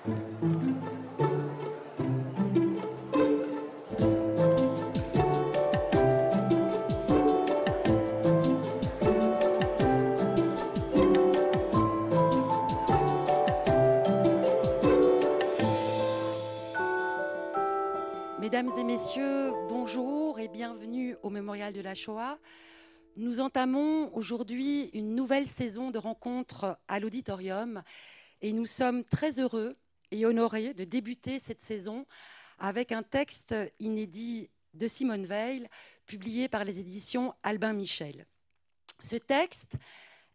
Mesdames et messieurs, bonjour et bienvenue au Mémorial de la Shoah. Nous entamons aujourd'hui une nouvelle saison de rencontres à l'auditorium et nous sommes très heureux et honorés de débuter cette saison avec un texte inédit de Simone Veil, publié par les éditions Albin Michel. Ce texte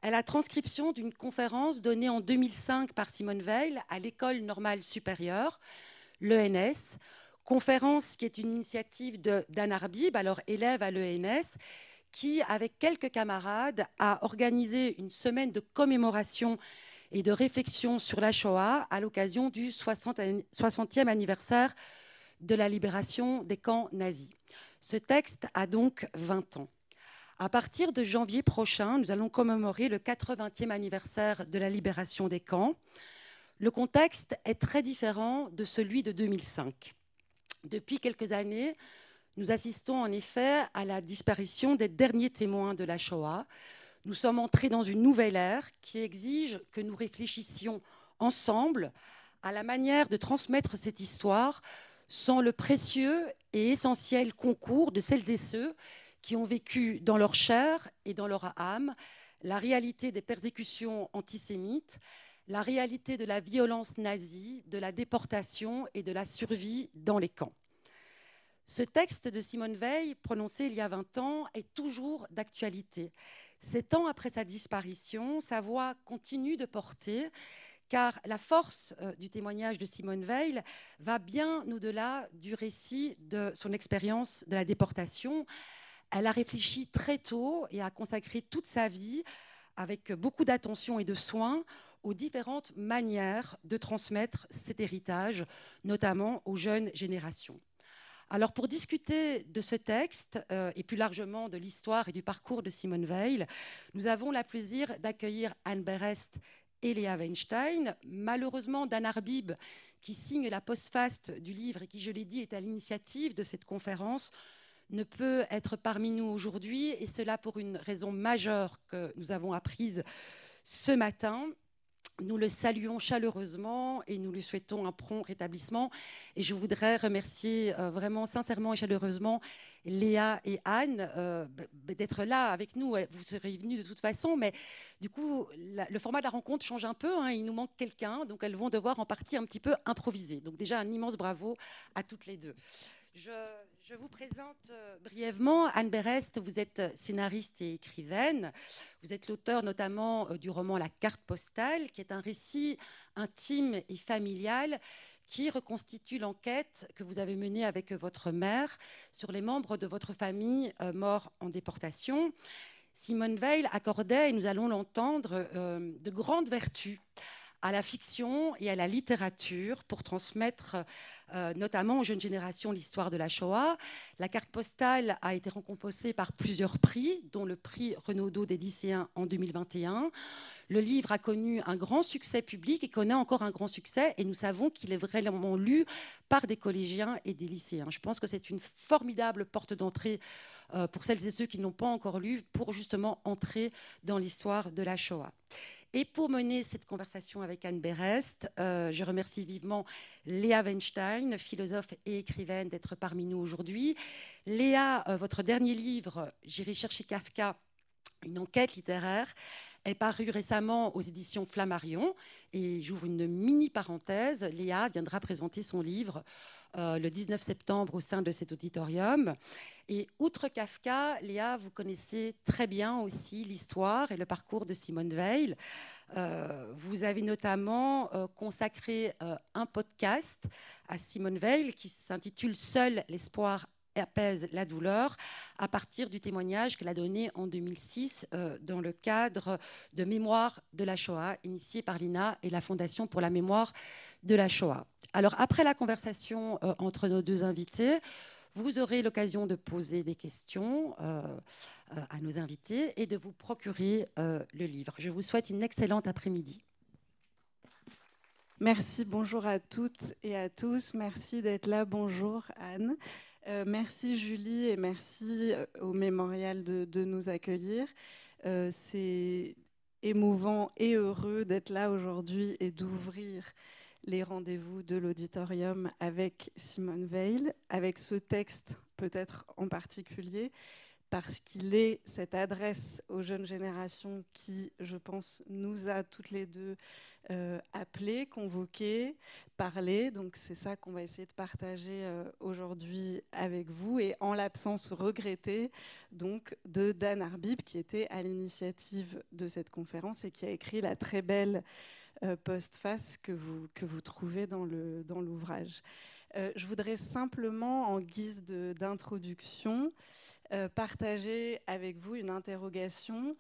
est la transcription d'une conférence donnée en 2005 par Simone Veil à l'École normale supérieure, l'ENS, conférence qui est une initiative d'Anne Arbib, alors élève à l'ENS, qui, avec quelques camarades, a organisé une semaine de commémoration et de réflexion sur la Shoah à l'occasion du 60e anniversaire de la libération des camps nazis. Ce texte a donc 20 ans. À partir de janvier prochain, nous allons commémorer le 80e anniversaire de la libération des camps. Le contexte est très différent de celui de 2005. Depuis quelques années, nous assistons en effet à la disparition des derniers témoins de la Shoah. Nous sommes entrés dans une nouvelle ère qui exige que nous réfléchissions ensemble à la manière de transmettre cette histoire sans le précieux et essentiel concours de celles et ceux qui ont vécu dans leur chair et dans leur âme la réalité des persécutions antisémites, la réalité de la violence nazie, de la déportation et de la survie dans les camps. Ce texte de Simone Veil, prononcé il y a 20 ans, est toujours d'actualité. 7 ans après sa disparition, sa voix continue de porter, car la force du témoignage de Simone Veil va bien au-delà du récit de son expérience de la déportation. Elle a réfléchi très tôt et a consacré toute sa vie, avec beaucoup d'attention et de soin, aux différentes manières de transmettre cet héritage, notamment aux jeunes générations. Alors, pour discuter de ce texte et plus largement de l'histoire et du parcours de Simone Veil, nous avons le plaisir d'accueillir Anne Berest et Léa Weinstein. Malheureusement, Dan Arbib, qui signe la postface du livre et qui, je l'ai dit, est à l'initiative de cette conférence, ne peut être parmi nous aujourd'hui, et cela pour une raison majeure que nous avons apprise ce matin. Nous le saluons chaleureusement et nous lui souhaitons un prompt rétablissement. Et je voudrais remercier vraiment sincèrement et chaleureusement Léa et Anne d'être là avec nous. Vous serez venus de toute façon, mais du coup, le format de la rencontre change un peu. Il nous manque quelqu'un, donc elles vont devoir en partie un petit peu improviser. Donc déjà, un immense bravo à toutes les deux. Je vous présente brièvement Anne Berest. Vous êtes scénariste et écrivaine. Vous êtes l'auteur notamment du roman La carte postale, qui est un récit intime et familial qui reconstitue l'enquête que vous avez menée avec votre mère sur les membres de votre famille morts en déportation. Simone Veil accordait, et nous allons l'entendre, de grandes vertus à la fiction et à la littérature pour transmettre notamment aux jeunes générations l'histoire de la Shoah. La carte postale a été récompensée par plusieurs prix, dont le prix Renaudot des lycéens en 2021. Le livre a connu un grand succès public et connaît encore un grand succès, et nous savons qu'il est vraiment lu par des collégiens et des lycéens. Je pense que c'est une formidable porte d'entrée pour celles et ceux qui n'ont pas encore lu, pour justement entrer dans l'histoire de la Shoah. Et pour mener cette conversation avec Anne Berest, je remercie vivement Léa Weinstein, philosophe et écrivaine, d'être parmi nous aujourd'hui. Léa, votre dernier livre, J'irai chercher Kafka, une enquête littéraire, est paru récemment aux éditions Flammarion. Et j'ouvre une mini parenthèse. Léa viendra présenter son livre le 19 septembre au sein de cet auditorium. Et outre Kafka, Léa, vous connaissez très bien aussi l'histoire et le parcours de Simone Veil. Vous avez notamment consacré un podcast à Simone Veil qui s'intitule « Seul l'espoir apaise la douleur » à partir du témoignage qu'elle a donné en 2006 dans le cadre de Mémoire de la Shoah, initié par l'INA et la Fondation pour la mémoire de la Shoah. Alors, après la conversation entre nos deux invités, vous aurez l'occasion de poser des questions à nos invités et de vous procurer le livre. Je vous souhaite une excellente après-midi. Merci, bonjour à toutes et à tous. Merci d'être là. Bonjour Anne. Merci Julie et merci au Mémorial de nous accueillir. C'est émouvant et heureux d'être là aujourd'hui et d'ouvrir les rendez-vous de l'auditorium avec Simone Veil, avec ce texte peut-être en particulier, parce qu'il est cette adresse aux jeunes générations qui, je pense, nous a toutes les deux appelées, convoquées, parlées. Donc c'est ça qu'on va essayer de partager aujourd'hui avec vous. Et en l'absence regrettée donc, de Dan Arbib, qui était à l'initiative de cette conférence et qui a écrit la très belle postface que vous trouvez dans l'ouvrage. Je voudrais simplement, en guise d'introduction, partager avec vous une interrogation.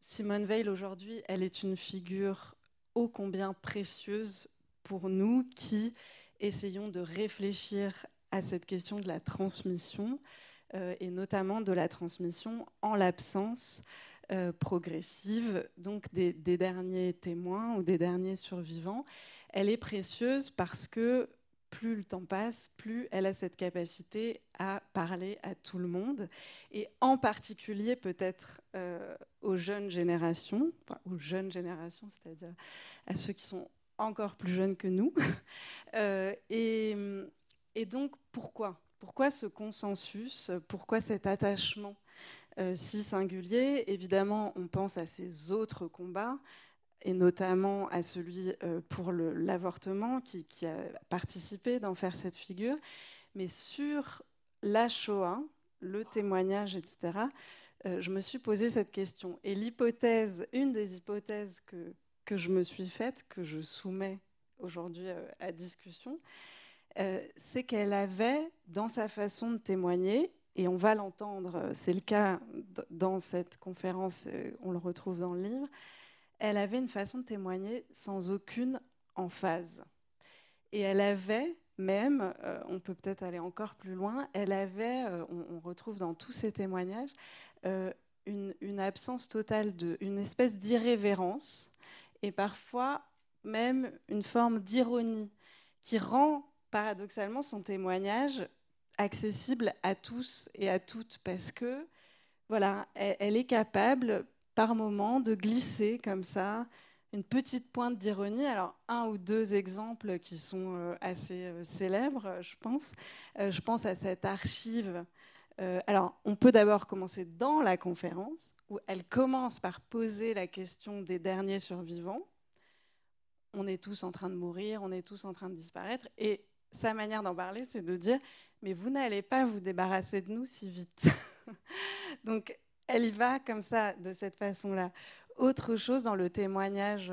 Simone Veil, aujourd'hui, elle est une figure ô combien précieuse pour nous qui essayons de réfléchir à cette question de la transmission, et notamment de la transmission en l'absence progressive donc des derniers témoins ou des derniers survivants. Elle est précieuse parce que plus le temps passe, plus elle a cette capacité à parler à tout le monde, et en particulier peut-être aux jeunes générations, c'est-à-dire à ceux qui sont encore plus jeunes que nous. Et donc, pourquoi ce consensus? Pourquoi cet attachement si singulier? Évidemment, on pense à ces autres combats, et notamment à celui pour l'avortement, qui a participé d'en faire cette figure. Mais sur la Shoah, le témoignage, etc., je me suis posé cette question. Et une des hypothèses que je me suis faite, que je soumets aujourd'hui à discussion, c'est qu'elle avait, dans sa façon de témoigner, et on va l'entendre, c'est le cas dans cette conférence, on le retrouve dans le livre, elle avait une façon de témoigner sans aucune emphase. Et elle avait même, on peut peut-être aller encore plus loin, elle avait, on retrouve dans tous ces témoignages, une absence totale, une espèce d'irrévérence, et parfois même une forme d'ironie, qui rend paradoxalement son témoignage accessible à tous et à toutes, parce que voilà, elle est capable par moment de glisser comme ça une petite pointe d'ironie. Alors, un ou deux exemples qui sont assez célèbres, je pense. Je pense à cette archive. Alors, on peut d'abord commencer dans la conférence, où elle commence par poser la question des derniers survivants. On est tous en train de mourir, on est tous en train de disparaître. Et sa manière d'en parler, c'est de dire « mais vous n'allez pas vous débarrasser de nous si vite ». Donc, elle y va comme ça, de cette façon-là. Autre chose dans le témoignage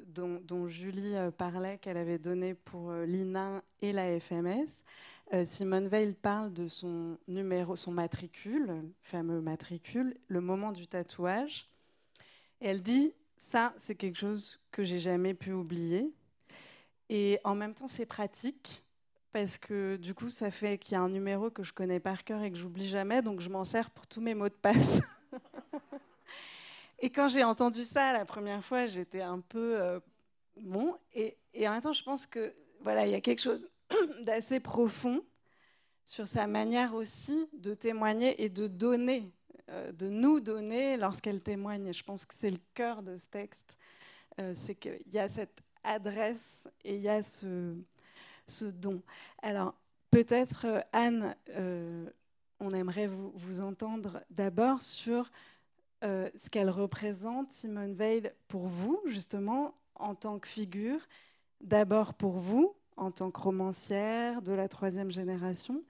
dont Julie parlait, qu'elle avait donné pour l'INA et la FMS, Simone Veil parle de son numéro, son matricule, le fameux matricule, le moment du tatouage. Et elle dit, ça, c'est quelque chose que j'ai jamais pu oublier. Et en même temps, c'est pratique, parce que du coup, ça fait qu'il y a un numéro que je connais par cœur et que j'oublie jamais, donc je m'en sers pour tous mes mots de passe. Et quand j'ai entendu ça la première fois, j'étais un peu bon. Et en même temps, je pense que voilà, il y a quelque chose d'assez profond sur sa manière aussi de témoigner et de donner, de nous donner lorsqu'elle témoigne. Et je pense que c'est le cœur de ce texte, c'est qu'il y a cette adresse et il y a ce don. Alors, peut-être, Anne, on aimerait vous entendre d'abord sur ce qu'elle représente, Simone Veil, pour vous, justement, en tant que figure, d'abord pour vous, en tant que romancière de la troisième génération,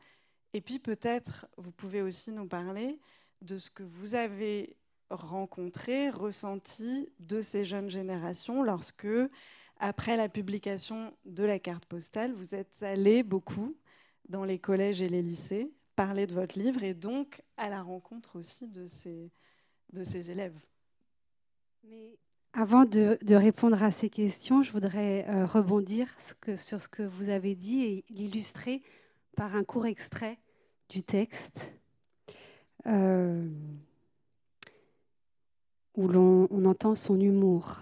et puis peut-être, vous pouvez aussi nous parler de ce que vous avez rencontré, ressenti de ces jeunes générations lorsque, après la publication de la carte postale, vous êtes allé beaucoup dans les collèges et les lycées parler de votre livre et donc à la rencontre aussi de ces élèves. Mais avant de répondre à ces questions, je voudrais rebondir sur ce que vous avez dit et l'illustrer par un court extrait du texte où on entend son humour.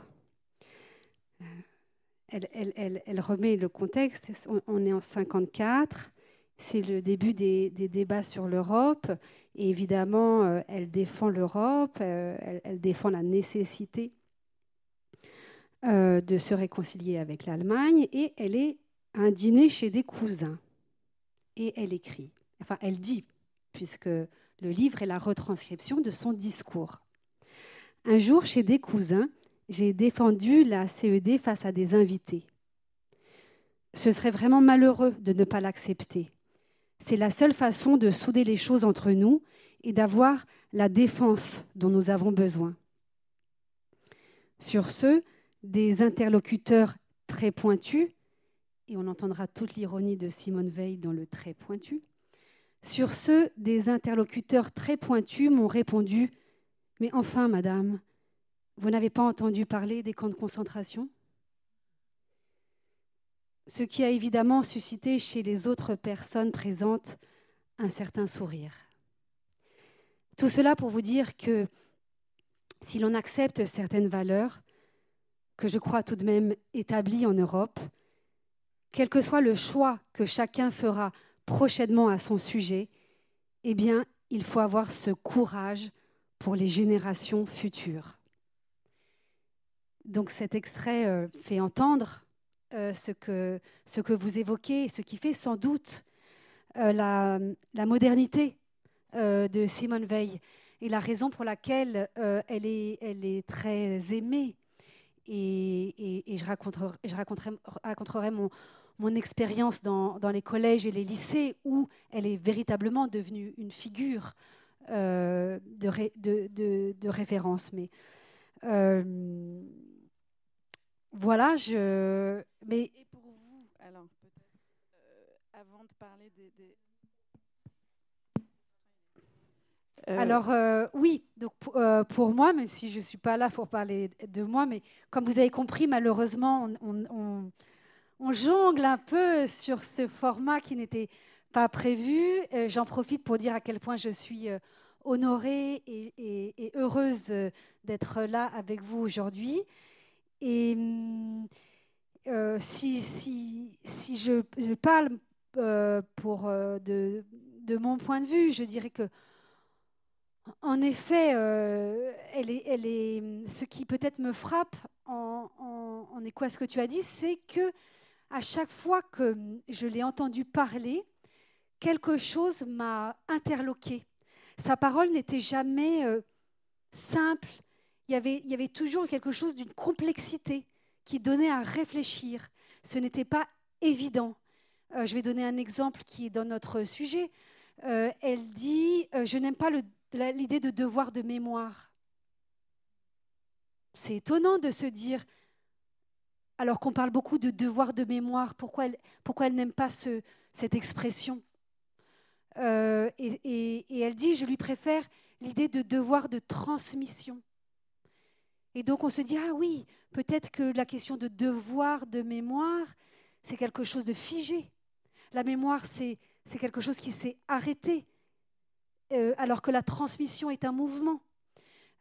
elle remet le contexte. On est en 54, c'est le début des débats sur l'Europe. Et évidemment, elle défend l'Europe, elle défend la nécessité de se réconcilier avec l'Allemagne. Et elle est à un dîner chez des cousins. Et elle écrit, enfin elle dit, puisque le livre est la retranscription de son discours. Un jour, chez des cousins, j'ai défendu la CED face à des invités. Ce serait vraiment malheureux de ne pas l'accepter. C'est la seule façon de souder les choses entre nous et d'avoir la défense dont nous avons besoin. Sur ce, des interlocuteurs très pointus, et on entendra toute l'ironie de Simone Veil dans le très pointu, sur ce, des interlocuteurs très pointus m'ont répondu « Mais enfin, madame, vous n'avez pas entendu parler des camps de concentration ?» Ce qui a évidemment suscité chez les autres personnes présentes un certain sourire. Tout cela pour vous dire que si l'on accepte certaines valeurs, que je crois tout de même établies en Europe, quel que soit le choix que chacun fera prochainement à son sujet, eh bien, il faut avoir ce courage pour les générations futures. Donc cet extrait fait entendre ce que vous évoquez, ce qui fait sans doute la modernité de Simone Veil et la raison pour laquelle elle est très aimée. Et je raconterai mon expérience dans les collèges et les lycées où elle est véritablement devenue une figure de référence. Mais voilà, mais et pour vous, alors peut-être avant de parler Alors oui, donc pour moi, même si je ne suis pas là pour parler de moi, mais comme vous avez compris, malheureusement, on jongle un peu sur ce format qui n'était pas prévu. J'en profite pour dire à quel point je suis honorée et heureuse d'être là avec vous aujourd'hui. Et si je parle de mon point de vue, je dirais que en effet, ce qui peut-être me frappe en écho à ce que tu as dit, c'est que à chaque fois que je l'ai entendu parler, quelque chose m'a interloquée. Sa parole n'était jamais simple. Il y avait toujours quelque chose d'une complexité qui donnait à réfléchir. Ce n'était pas évident. Je vais donner un exemple qui est dans notre sujet. Elle dit « Je n'aime pas l'idée de devoir de mémoire ». C'est étonnant de se dire, alors qu'on parle beaucoup de devoir de mémoire, pourquoi elle n'aime pas cette expression. Et elle dit « Je lui préfère l'idée de devoir de transmission ». Et donc on se dit, ah oui, peut-être que la question de devoir de mémoire, c'est quelque chose de figé. La mémoire, c'est quelque chose qui s'est arrêté, alors que la transmission est un mouvement.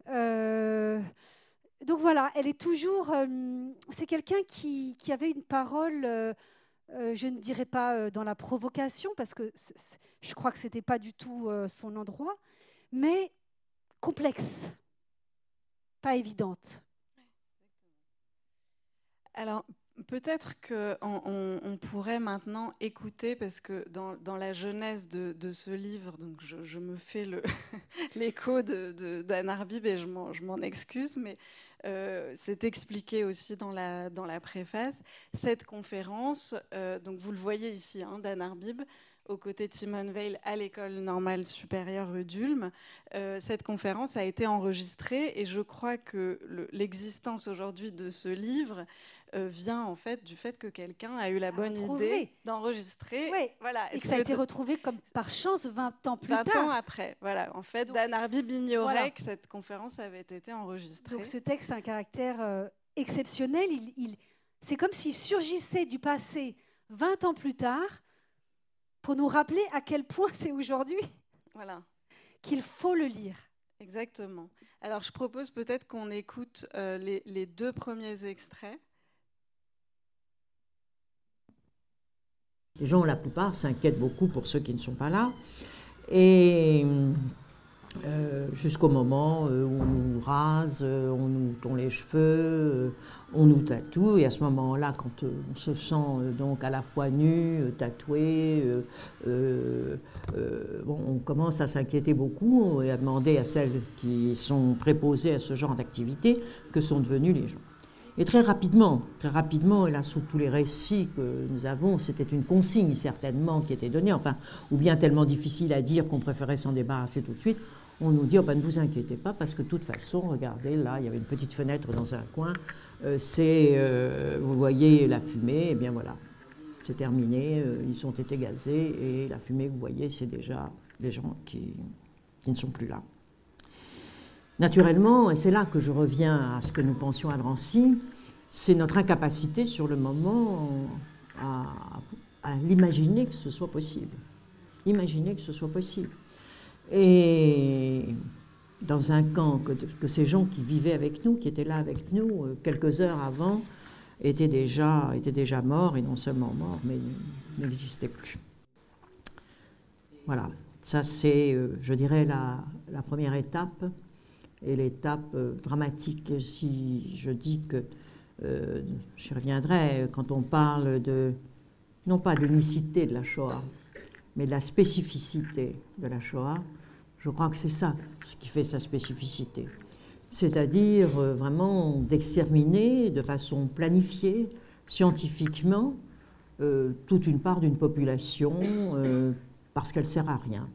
Donc voilà, elle est toujours... c'est quelqu'un qui avait une parole, je ne dirais pas dans la provocation, parce que je crois que ce n'était pas du tout son endroit, mais complexe, pas évidente. Alors, peut-être qu'on pourrait maintenant écouter, parce que dans la genèse de ce livre, donc je me fais l'écho d'Anne Arbib et je m'en excuse, mais c'est expliqué aussi dans la préface. Cette conférence, donc vous le voyez ici, hein, d'Anne Arbib, aux côtés de Simone Veil à l'École normale supérieure rue d'Ulm. Cette conférence a été enregistrée et je crois que l'existence aujourd'hui de ce livre vient en fait du fait que quelqu'un a eu la bonne idée d'enregistrer. Oui, voilà. Et que ça a été retrouvé comme par chance 20 ans plus tard. 20 ans après, voilà. En fait, Dan Arbib ignorait que cette conférence avait été enregistrée. Donc ce texte a un caractère exceptionnel. C'est comme s'il surgissait du passé 20 ans plus tard pour nous rappeler à quel point c'est aujourd'hui qu'il faut le lire. Exactement. Alors je propose peut-être qu'on écoute les deux premiers extraits. Les gens, la plupart, s'inquiètent beaucoup pour ceux qui ne sont pas là. Et jusqu'au moment où on nous rase, on nous tond les cheveux, on nous tatoue. Et à ce moment-là, quand on se sent donc à la fois nu, tatoué, bon, on commence à s'inquiéter beaucoup et à demander à celles qui sont préposées à ce genre d'activité que sont devenus les gens. Et très rapidement, et là, sous tous les récits que nous avons, c'était une consigne certainement qui était donnée, enfin, ou bien tellement difficile à dire qu'on préférait s'en débarrasser tout de suite. On nous dit, oh ben, ne vous inquiétez pas, parce que de toute façon, regardez, là, il y avait une petite fenêtre dans un coin, vous voyez la fumée, et bien voilà, c'est terminé, ils ont été gazés, et la fumée, vous voyez, c'est déjà les gens qui ne sont plus là. Naturellement, et c'est là que je reviens à ce que nous pensions à Drancy, c'est notre incapacité sur le moment à l'imaginer que ce soit possible. Imaginer que ce soit possible. Et dans un camp, que ces gens qui vivaient avec nous, qui étaient là avec nous, quelques heures avant, étaient déjà morts, et non seulement morts, mais n'existaient plus. Voilà, ça c'est, je dirais, la première étape. Et l'étape dramatique, si je dis que, j'y reviendrai, quand on parle non pas de l'unicité de la Shoah, mais de la spécificité de la Shoah, je crois que c'est ça ce qui fait sa spécificité. C'est-à-dire vraiment d'exterminer de façon planifiée, scientifiquement, toute une part d'une population parce qu'elle ne sert à rien.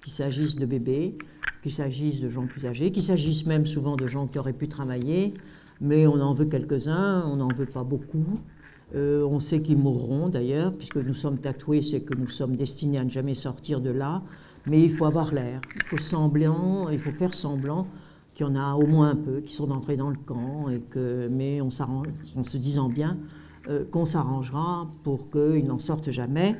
Qu'il s'agisse de bébés, qu'il s'agisse de gens plus âgés, qu'il s'agisse même souvent de gens qui auraient pu travailler, mais on en veut quelques-uns, on n'en veut pas beaucoup. On sait qu'ils mourront d'ailleurs, puisque nous sommes tatoués, c'est que nous sommes destinés à ne jamais sortir de là, mais il faut avoir l'air, il faut faire semblant qu'il y en a au moins un peu qui sont entrés dans le camp, mais on s'arrange, en se disant bien qu'on s'arrangera pour qu'ils n'en sortent jamais.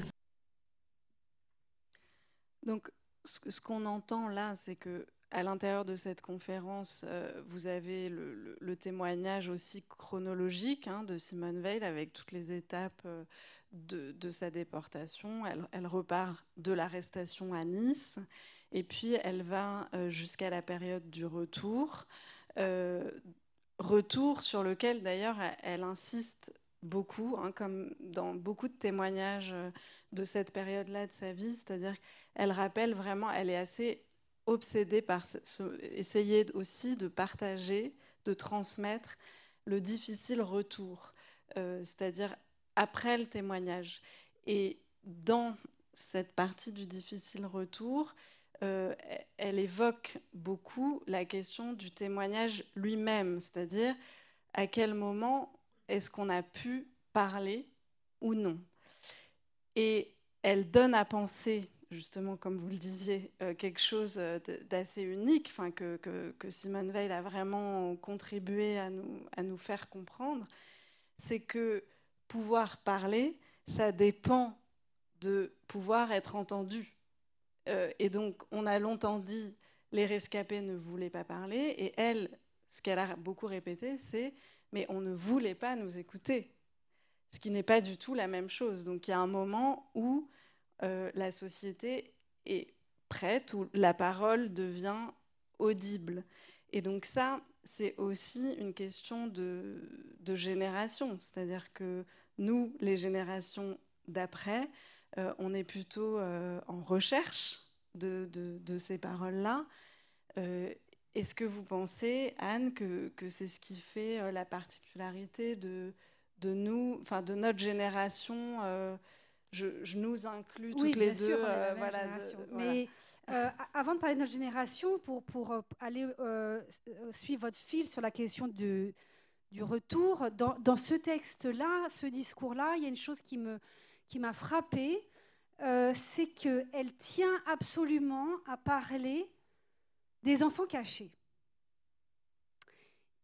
Donc, ce qu'on entend là, c'est que à l'intérieur de cette conférence, vous avez le témoignage aussi chronologique de Simone Veil avec toutes les étapes de sa déportation. Elle repart de l'arrestation à Nice et puis elle va jusqu'à la période du retour. Retour sur lequel d'ailleurs elle insiste beaucoup, comme dans beaucoup de témoignages de cette période-là de sa vie, c'est-à-dire qu'elle rappelle vraiment, elle est assez obsédée par essayer aussi de partager, de transmettre le difficile retour, c'est-à-dire après le témoignage. Et dans cette partie du difficile retour, elle évoque beaucoup la question du témoignage lui-même, c'est-à-dire à quel moment est-ce qu'on a pu parler ou non. Et elle donne à penser, justement, comme vous le disiez, quelque chose d'assez unique, que Simone Veil a vraiment contribué à nous faire comprendre, c'est que pouvoir parler, ça dépend de pouvoir être entendu. Et donc, on a longtemps dit, les rescapés ne voulaient pas parler, et elle, ce qu'elle a beaucoup répété, c'est « mais on ne voulait pas nous écouter ». Ce qui n'est pas du tout la même chose. Donc, il y a un moment où la société est prête, où la parole devient audible. Et donc ça, c'est aussi une question de génération. C'est-à-dire que nous, les générations d'après, on est plutôt en recherche de ces paroles-là. Est-ce que vous pensez, Anne, que c'est ce qui fait la particularité de nous, enfin de notre génération, je nous inclus toutes les deux. Oui, bien sûr, on est la même génération. Mais avant de parler de notre génération, pour aller suivre votre fil sur la question du retour, dans ce texte-là, ce discours-là, il y a une chose qui m'a frappée, c'est qu'elle tient absolument à parler des enfants cachés.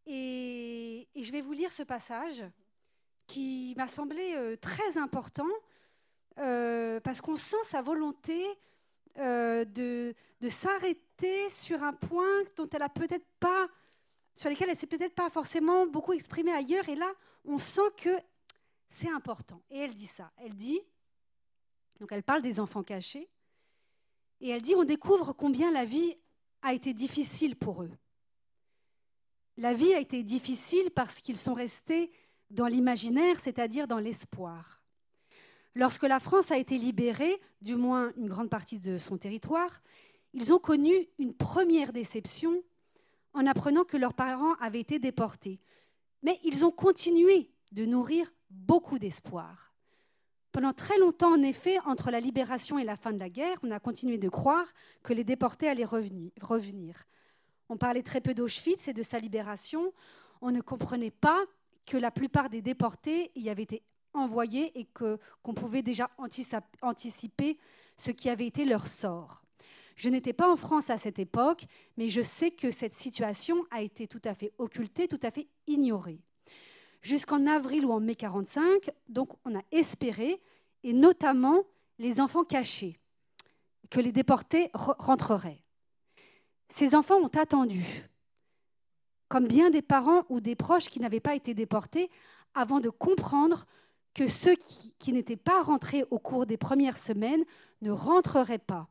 Et je vais vous lire ce passage qui m'a semblé très important parce qu'on sent sa volonté de s'arrêter sur un point dont elle a peut-être pas, sur lequel elle s'est peut-être pas forcément beaucoup exprimée ailleurs. Et là, on sent que c'est important. Et elle dit ça. Elle dit Donc elle parle des enfants cachés. Et elle dit, on découvre combien la vie a été difficile pour eux. La vie a été difficile parce qu'ils sont restés dans l'imaginaire, c'est-à-dire dans l'espoir. Lorsque la France a été libérée, du moins une grande partie de son territoire, ils ont connu une première déception en apprenant que leurs parents avaient été déportés. Mais ils ont continué de nourrir beaucoup d'espoir. Pendant très longtemps, en effet, entre la libération et la fin de la guerre, on a continué de croire que les déportés allaient revenir. On parlait très peu d'Auschwitz et de sa libération. On ne comprenait pas que la plupart des déportés y avaient été envoyés et qu'on pouvait déjà anticiper ce qui avait été leur sort. Je n'étais pas en France à cette époque, mais je sais que cette situation a été tout à fait occultée, tout à fait ignorée. Jusqu'en avril ou en mai 1945, donc on a espéré, et notamment les enfants cachés, que les déportés rentreraient. Ces enfants ont attendu, comme bien des parents ou des proches qui n'avaient pas été déportés, avant de comprendre que ceux qui n'étaient pas rentrés au cours des premières semaines ne rentreraient pas.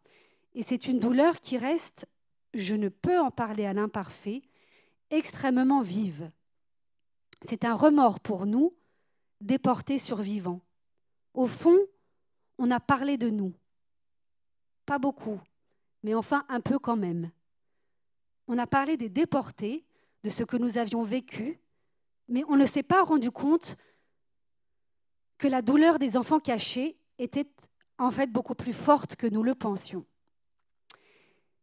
Et c'est une douleur qui reste, je ne peux en parler à l'imparfait, extrêmement vive. C'est un remords pour nous, déportés survivants. Au fond, on a parlé de nous. Pas beaucoup, mais enfin un peu quand même. On a parlé des déportés, de ce que nous avions vécu, mais on ne s'est pas rendu compte que la douleur des enfants cachés était en fait beaucoup plus forte que nous le pensions.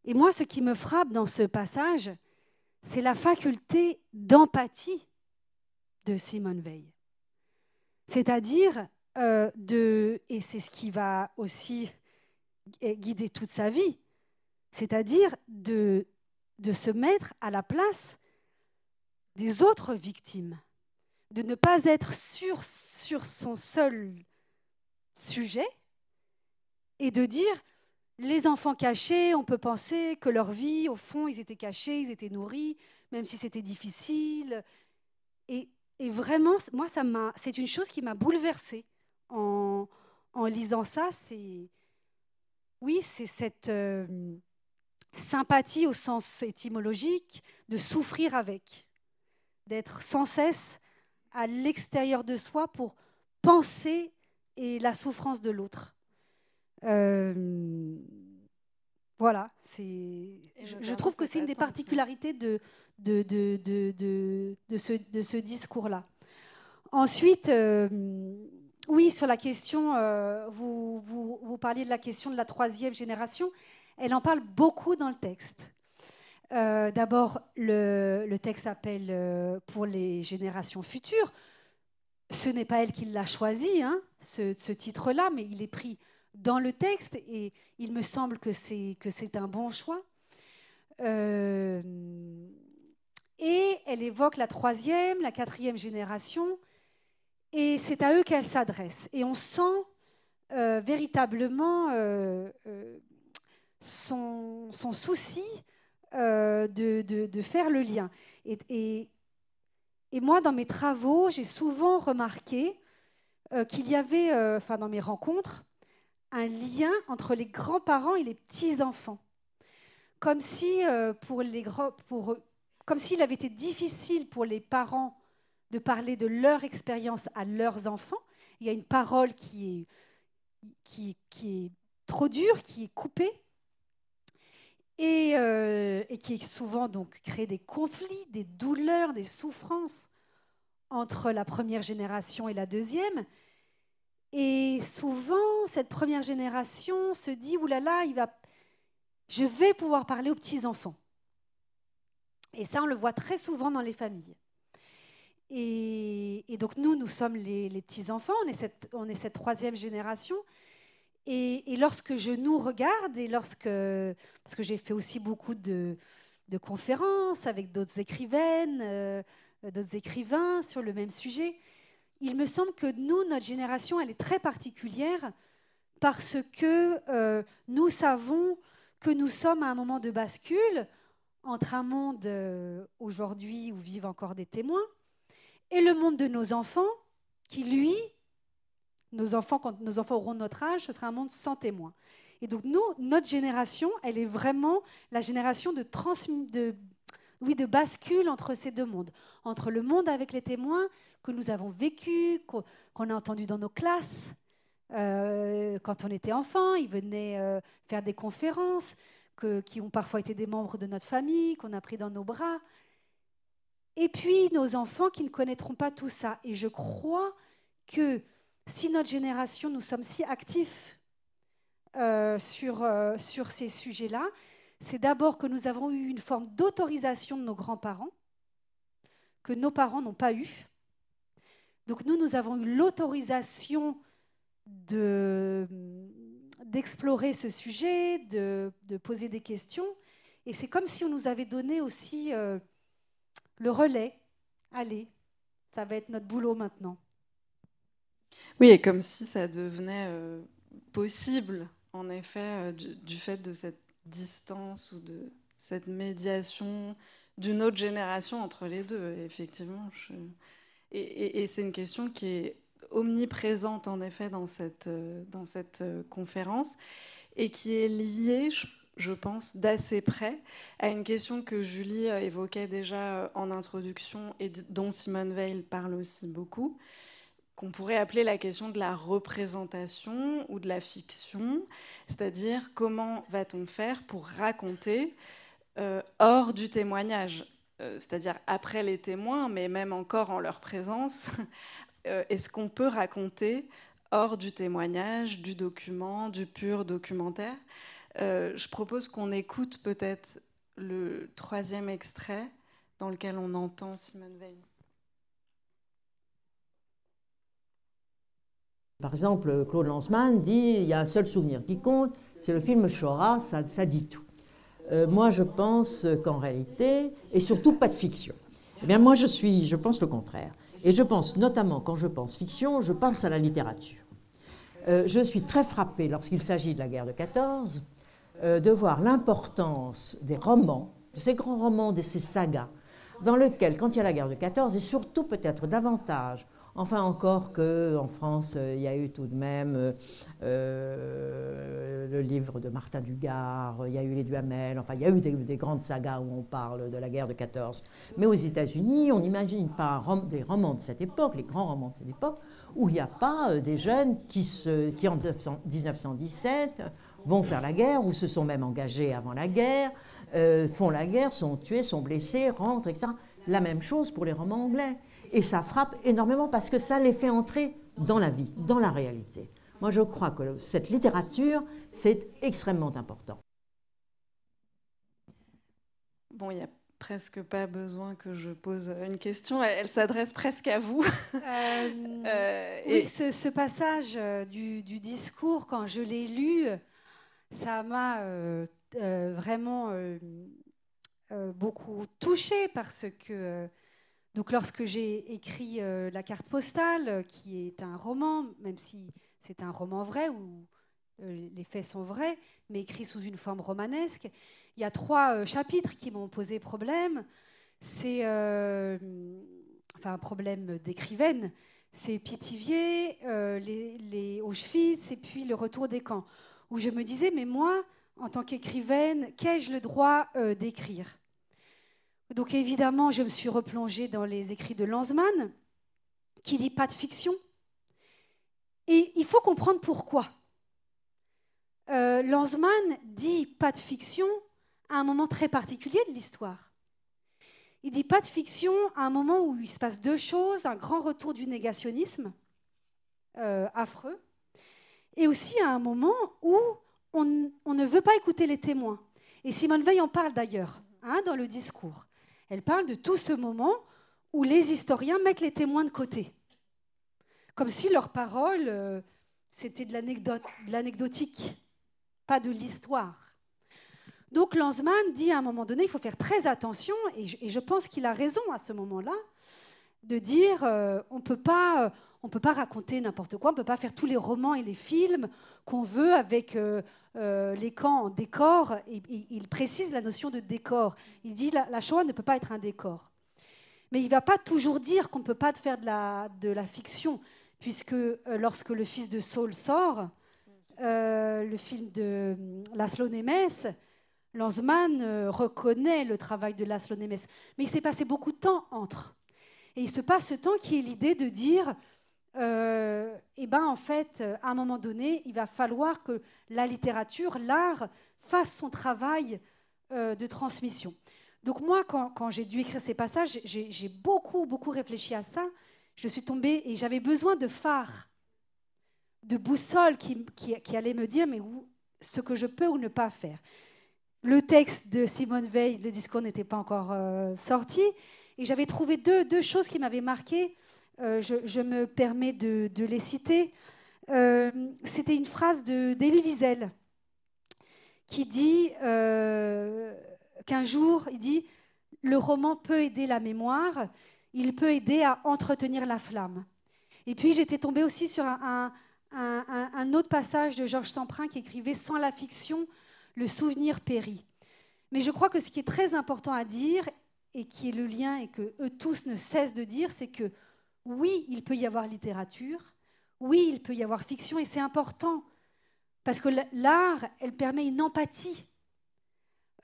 Et moi, ce qui me frappe dans ce passage, c'est la faculté d'empathie de Simone Weil. C'est-à-dire, et c'est ce qui va aussi guider toute sa vie, c'est-à-dire de se mettre à la place des autres victimes, de ne pas être sur son seul sujet et de dire les enfants cachés, on peut penser que leur vie, au fond, ils étaient cachés, ils étaient nourris, même si c'était difficile. Et vraiment, moi, c'est une chose qui m'a bouleversée en lisant ça. C'est cette sympathie au sens étymologique de souffrir avec, d'être sans cesse à l'extérieur de soi pour penser et la souffrance de l'autre. Voilà, je trouve que c'est une des particularités de ce discours-là. Ensuite, oui, sur la question, vous parliez de la question de la troisième génération, elle en parle beaucoup dans le texte. D'abord, le texte appelle pour les générations futures. Ce n'est pas elle qui l'a choisi, hein, ce titre-là, mais il est pris dans le texte et il me semble que c'est un bon choix. Et elle évoque la troisième, la quatrième génération et c'est à eux qu'elle s'adresse. Et on sent véritablement son souci de faire le lien. Et moi, dans mes travaux, j'ai souvent remarqué qu'il y avait, dans mes rencontres, un lien entre les grands-parents et les petits-enfants. Comme si, comme s'il avait été difficile pour les parents de parler de leur expérience à leurs enfants. Il y a une parole qui est trop dure, qui est coupée, et qui souvent donc crée des conflits, des douleurs, des souffrances entre la première génération et la deuxième. Et souvent, cette première génération se dit « oulala, je vais pouvoir parler aux petits-enfants ». Et ça, on le voit très souvent dans les familles. Et donc nous sommes les petits-enfants, on est cette troisième génération. Et lorsque je nous regarde, parce que j'ai fait aussi beaucoup de conférences avec d'autres écrivaines, d'autres écrivains sur le même sujet, il me semble que notre génération, elle est très particulière parce que nous savons que nous sommes à un moment de bascule entre un monde aujourd'hui où vivent encore des témoins et le monde de nos enfants qui, lui, quand nos enfants auront notre âge, ce sera un monde sans témoins. Et donc nous, notre génération, elle est vraiment la génération de bascule entre ces deux mondes, entre le monde avec les témoins que nous avons vécu, qu'on a entendu dans nos classes, quand on était enfant, ils venaient faire des conférences, qui ont parfois été des membres de notre famille, qu'on a pris dans nos bras. Et puis nos enfants qui ne connaîtront pas tout ça. Et je crois que si notre génération, nous sommes si actifs sur ces sujets-là, c'est d'abord que nous avons eu une forme d'autorisation de nos grands-parents, que nos parents n'ont pas eu. Donc nous avons eu l'autorisation d'explorer ce sujet, de poser des questions. Et c'est comme si on nous avait donné aussi le relais. Allez, ça va être notre boulot maintenant. Oui, et comme si ça devenait possible, en effet, du fait de cette distance ou de cette médiation d'une autre génération entre les deux. Et effectivement, et c'est une question qui est omniprésente, en effet, dans cette conférence, et qui est liée, je pense, d'assez près à une question que Julie évoquait déjà en introduction et dont Simone Weil parle aussi beaucoup, qu'on pourrait appeler la question de la représentation ou de la fiction, c'est-à-dire comment va-t-on faire pour raconter hors du témoignage, c'est-à-dire après les témoins, mais même encore en leur présence, est-ce qu'on peut raconter hors du témoignage, du document, du pur documentaire ? Je propose qu'on écoute peut-être le 3e extrait dans lequel on entend Simone Weil. Par exemple, Claude Lanzmann dit il y a un seul souvenir qui compte, c'est le film Shoah, ça dit tout. Moi, je pense qu'en réalité, et surtout pas de fiction. Eh bien, moi, je pense le contraire. Et je pense, notamment quand je pense fiction, je pense à la littérature. Je suis très frappée, lorsqu'il s'agit de la guerre de 14, de voir l'importance des romans, de ces grands romans, de ces sagas, dans lesquels, quand il y a la guerre de 14, et surtout peut-être davantage, enfin encore qu'en France, il y a eu tout de même le livre de Martin Dugard, il y a eu les Duhamel, enfin il y a eu des grandes sagas où on parle de la guerre de 14. Mais aux États-Unis, on n'imagine pas des romans de cette époque, les grands romans de cette époque, où il n'y a pas des jeunes qui en 1917 vont faire la guerre, ou se sont même engagés avant la guerre, font la guerre, sont tués, sont blessés, rentrent, etc. La même chose pour les romans anglais. Et ça frappe énormément parce que ça les fait entrer dans la vie, dans la réalité. Moi, je crois que cette littérature, c'est extrêmement important. Bon, il n'y a presque pas besoin que je pose une question. Elle s'adresse presque à vous. Oui, ce passage du discours, quand je l'ai lu, ça m'a vraiment beaucoup touchée parce que... Donc, lorsque j'ai écrit La carte postale, qui est un roman, même si c'est un roman vrai, où les faits sont vrais, mais écrit sous une forme romanesque, il y a 3 chapitres qui m'ont posé problème. C'est un problème d'écrivaine. C'est Pithiviers, les Auschwitz et puis le retour des camps, où je me disais, mais moi, en tant qu'écrivaine, qu'ai-je le droit d'écrire ? Donc évidemment, je me suis replongée dans les écrits de Lanzmann, qui dit pas de fiction. Et il faut comprendre pourquoi. Lanzmann dit pas de fiction à un moment très particulier de l'histoire. Il dit pas de fiction à un moment où il se passe 2 choses, un grand retour du négationnisme affreux, et aussi à un moment où on ne veut pas écouter les témoins. Et Simone Weil en parle d'ailleurs dans le discours. Elle parle de tout ce moment où les historiens mettent les témoins de côté, comme si leurs paroles, c'était de l'anecdotique, pas de l'histoire. Donc Lanzmann dit à un moment donné, il faut faire très attention, et je pense qu'il a raison à ce moment-là, de dire on ne peut pas raconter n'importe quoi, on ne peut pas faire tous les romans et les films qu'on veut avec les camps en décor. Et il précise la notion de décor. Il dit la Shoah ne peut pas être un décor. Mais il ne va pas toujours dire qu'on ne peut pas faire de la fiction. puisque lorsque Le Fils de Saul sort, le film de Laszlo Nemes, Lanzmann reconnaît le travail de Laszlo Nemes. Mais il s'est passé beaucoup de temps entre. Et il se passe ce temps qui est l'idée de dire, en fait, à un moment donné, il va falloir que la littérature, l'art, fasse son travail de transmission. Donc moi, quand j'ai dû écrire ces passages, j'ai beaucoup, beaucoup réfléchi à ça. Je suis tombée et j'avais besoin de phares, de boussole qui allait me dire ce que je peux ou ne pas faire. Le texte de Simone Weil, le discours n'était pas encore sorti, et j'avais trouvé deux choses qui m'avaient marquée. Je me permets de les citer. C'était une phrase d'Elie Wiesel qui dit qu'un jour, il dit « Le roman peut aider la mémoire, il peut aider à entretenir la flamme ». Et puis j'étais tombée aussi sur un autre passage de Georges Semprin qui écrivait « Sans la fiction, le souvenir périt ». Mais je crois que ce qui est très important à dire, et qui est le lien et que eux tous ne cessent de dire, c'est que oui, il peut y avoir littérature, oui, il peut y avoir fiction, et c'est important, parce que l'art, elle permet une empathie.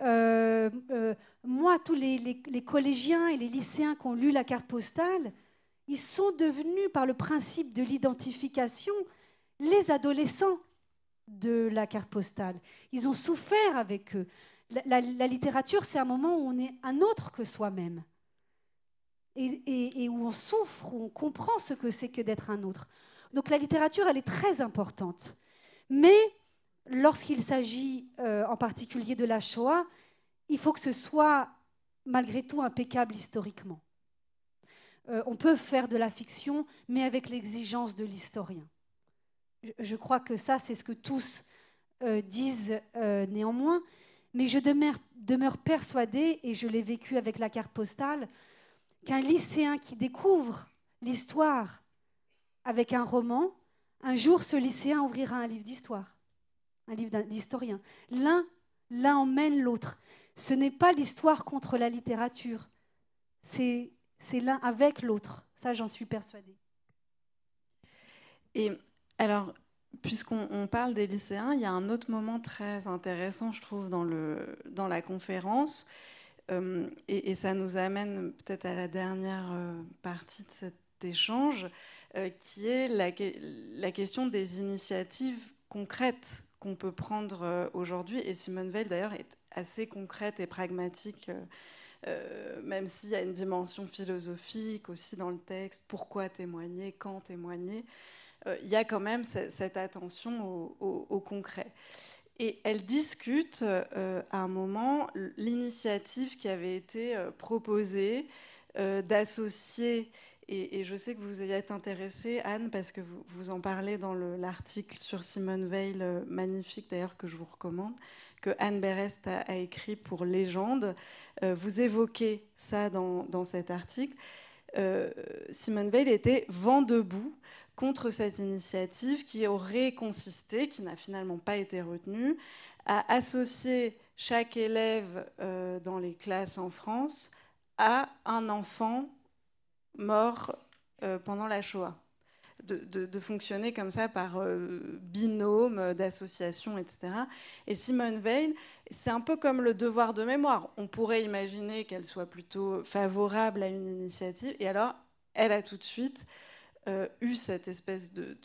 Moi, tous les collégiens et les lycéens qui ont lu la carte postale, ils sont devenus, par le principe de l'identification, les adolescents de la carte postale. Ils ont souffert avec eux. La littérature, c'est un moment où on est un autre que soi-même. Et où on souffre, où on comprend ce que c'est que d'être un autre. Donc la littérature, elle est très importante. Mais lorsqu'il s'agit en particulier de la Shoah, il faut que ce soit malgré tout impeccable historiquement. On peut faire de la fiction, mais avec l'exigence de l'historien. Je crois que ça, c'est ce que tous disent néanmoins. Mais je demeure persuadée, et je l'ai vécu avec la carte postale, qu'un lycéen qui découvre l'histoire avec un roman, un jour ce lycéen ouvrira un livre d'histoire, un livre d'historien. L'un emmène l'autre. Ce n'est pas l'histoire contre la littérature, c'est l'un avec l'autre. Ça, j'en suis persuadée. Et alors, puisqu'on parle des lycéens, il y a un autre moment très intéressant, je trouve, dans la conférence, et ça nous amène peut-être à la dernière partie de cet échange, qui est la question des initiatives concrètes qu'on peut prendre aujourd'hui. Et Simone Weil, d'ailleurs, est assez concrète et pragmatique, même s'il y a une dimension philosophique aussi dans le texte. Pourquoi témoigner? Quand témoigner? Il y a quand même cette attention au concret. Et elle discute à un moment l'initiative qui avait été proposée d'associer, et je sais que vous y êtes intéressée, Anne, parce que vous en parlez dans l'article sur Simone Weil, magnifique d'ailleurs, que je vous recommande, que Anne Berest a écrit pour Légende. Vous évoquez ça dans cet article. Simone Weil était vent debout contre cette initiative qui aurait consisté, qui n'a finalement pas été retenue, à associer chaque élève dans les classes en France à un enfant mort pendant la Shoah. De fonctionner comme ça par binôme, d'association, etc. Et Simone Weil, c'est un peu comme le devoir de mémoire. On pourrait imaginer qu'elle soit plutôt favorable à une initiative, et alors elle a tout de suite eu cette espèce de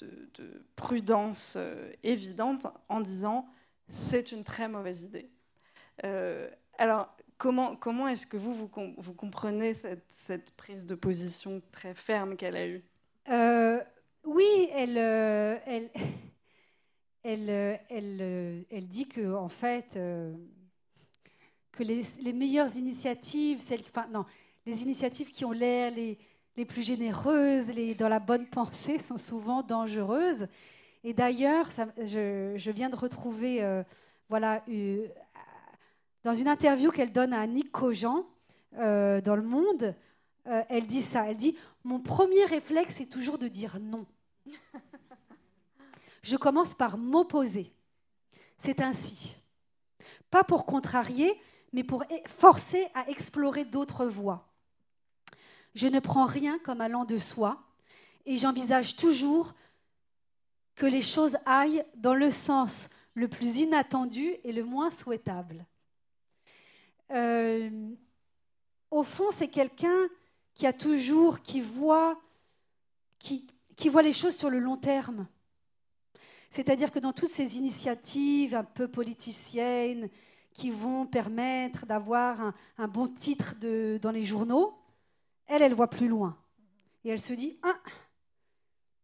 prudence évidente en disant « c'est une très mauvaise idée ». Alors, comment est-ce que vous comprenez cette prise de position très ferme qu'elle a eue? Oui, elle dit que, en fait, que les meilleures initiatives, les initiatives qui ont l'air les plus généreuses, dans la bonne pensée, sont souvent dangereuses. Et d'ailleurs, je viens de retrouver, dans une interview qu'elle donne à Annick Cogent dans Le Monde, elle dit ça. Elle dit « Mon premier réflexe est toujours de dire non. Je commence par m'opposer. C'est ainsi. Pas pour contrarier, mais pour forcer à explorer d'autres voies. Je ne prends rien comme allant de soi, et j'envisage toujours que les choses aillent dans le sens le plus inattendu et le moins souhaitable. Au fond, c'est quelqu'un qui voit les choses sur le long terme. C'est-à-dire que dans toutes ces initiatives un peu politiciennes qui vont permettre d'avoir un bon titre dans les journaux, elle voit plus loin. Et elle se dit,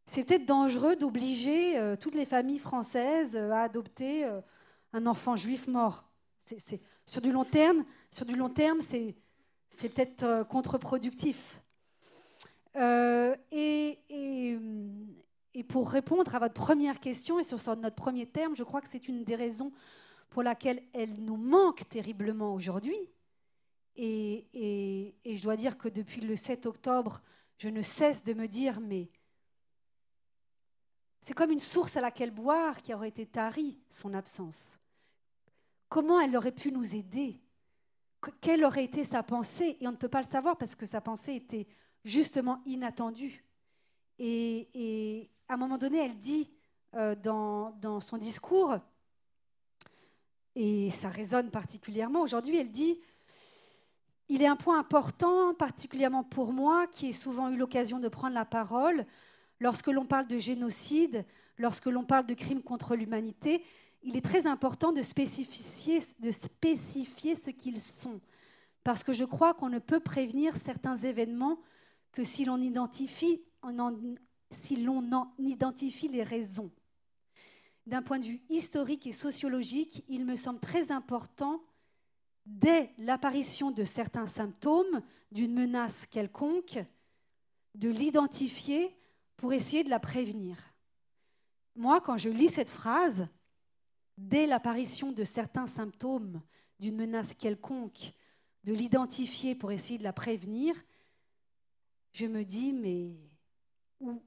c'est peut-être dangereux d'obliger toutes les familles françaises à adopter un enfant juif mort. Sur du long terme, c'est peut-être contre-productif. Et pour répondre à votre première question et sur notre premier terme, je crois que c'est une des raisons pour laquelle elle nous manque terriblement aujourd'hui. Et je dois dire que depuis le 7 octobre, je ne cesse de me dire, mais c'est comme une source à laquelle boire qui aurait été tarie, son absence. Comment elle aurait pu nous aider? Quelle aurait été sa pensée? Et on ne peut pas le savoir parce que sa pensée était justement inattendue. Et à un moment donné, elle dit dans son discours, et ça résonne particulièrement aujourd'hui, elle dit « Il est un point important, particulièrement pour moi, qui ai souvent eu l'occasion de prendre la parole, lorsque l'on parle de génocide, lorsque l'on parle de crimes contre l'humanité, il est très important de spécifier ce qu'ils sont, parce que je crois qu'on ne peut prévenir certains événements que si l'on en identifie les raisons. D'un point de vue historique et sociologique, il me semble très important, dès l'apparition de certains symptômes d'une menace quelconque, de l'identifier pour essayer de la prévenir. » Moi, quand je lis cette phrase, dès l'apparition de certains symptômes d'une menace quelconque, de l'identifier pour essayer de la prévenir, je me dis, mais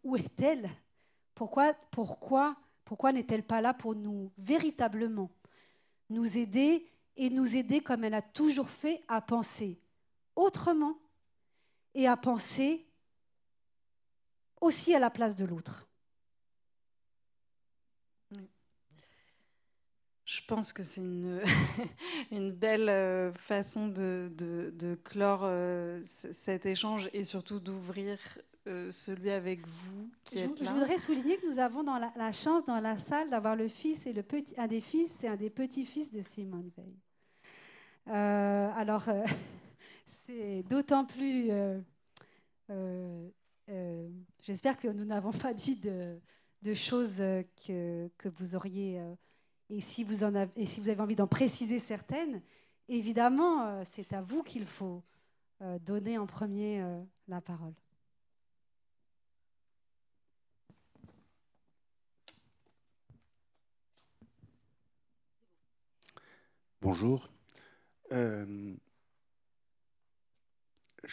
où est-elle? Pourquoi n'est-elle pas là pour nous véritablement nous aider et nous aider comme elle a toujours fait à penser autrement et à penser aussi à la place de l'autre? Je pense que c'est une belle façon de clore cet échange et surtout d'ouvrir celui avec vous qui êtes là. Je voudrais souligner que nous avons la chance dans la salle d'avoir le fils et un des fils et un des petits-fils de Simone Veil. Alors, c'est d'autant plus... j'espère que nous n'avons pas dit de choses que vous auriez... Et si vous avez envie d'en préciser certaines, évidemment, c'est à vous qu'il faut donner en premier la parole. Bonjour. Je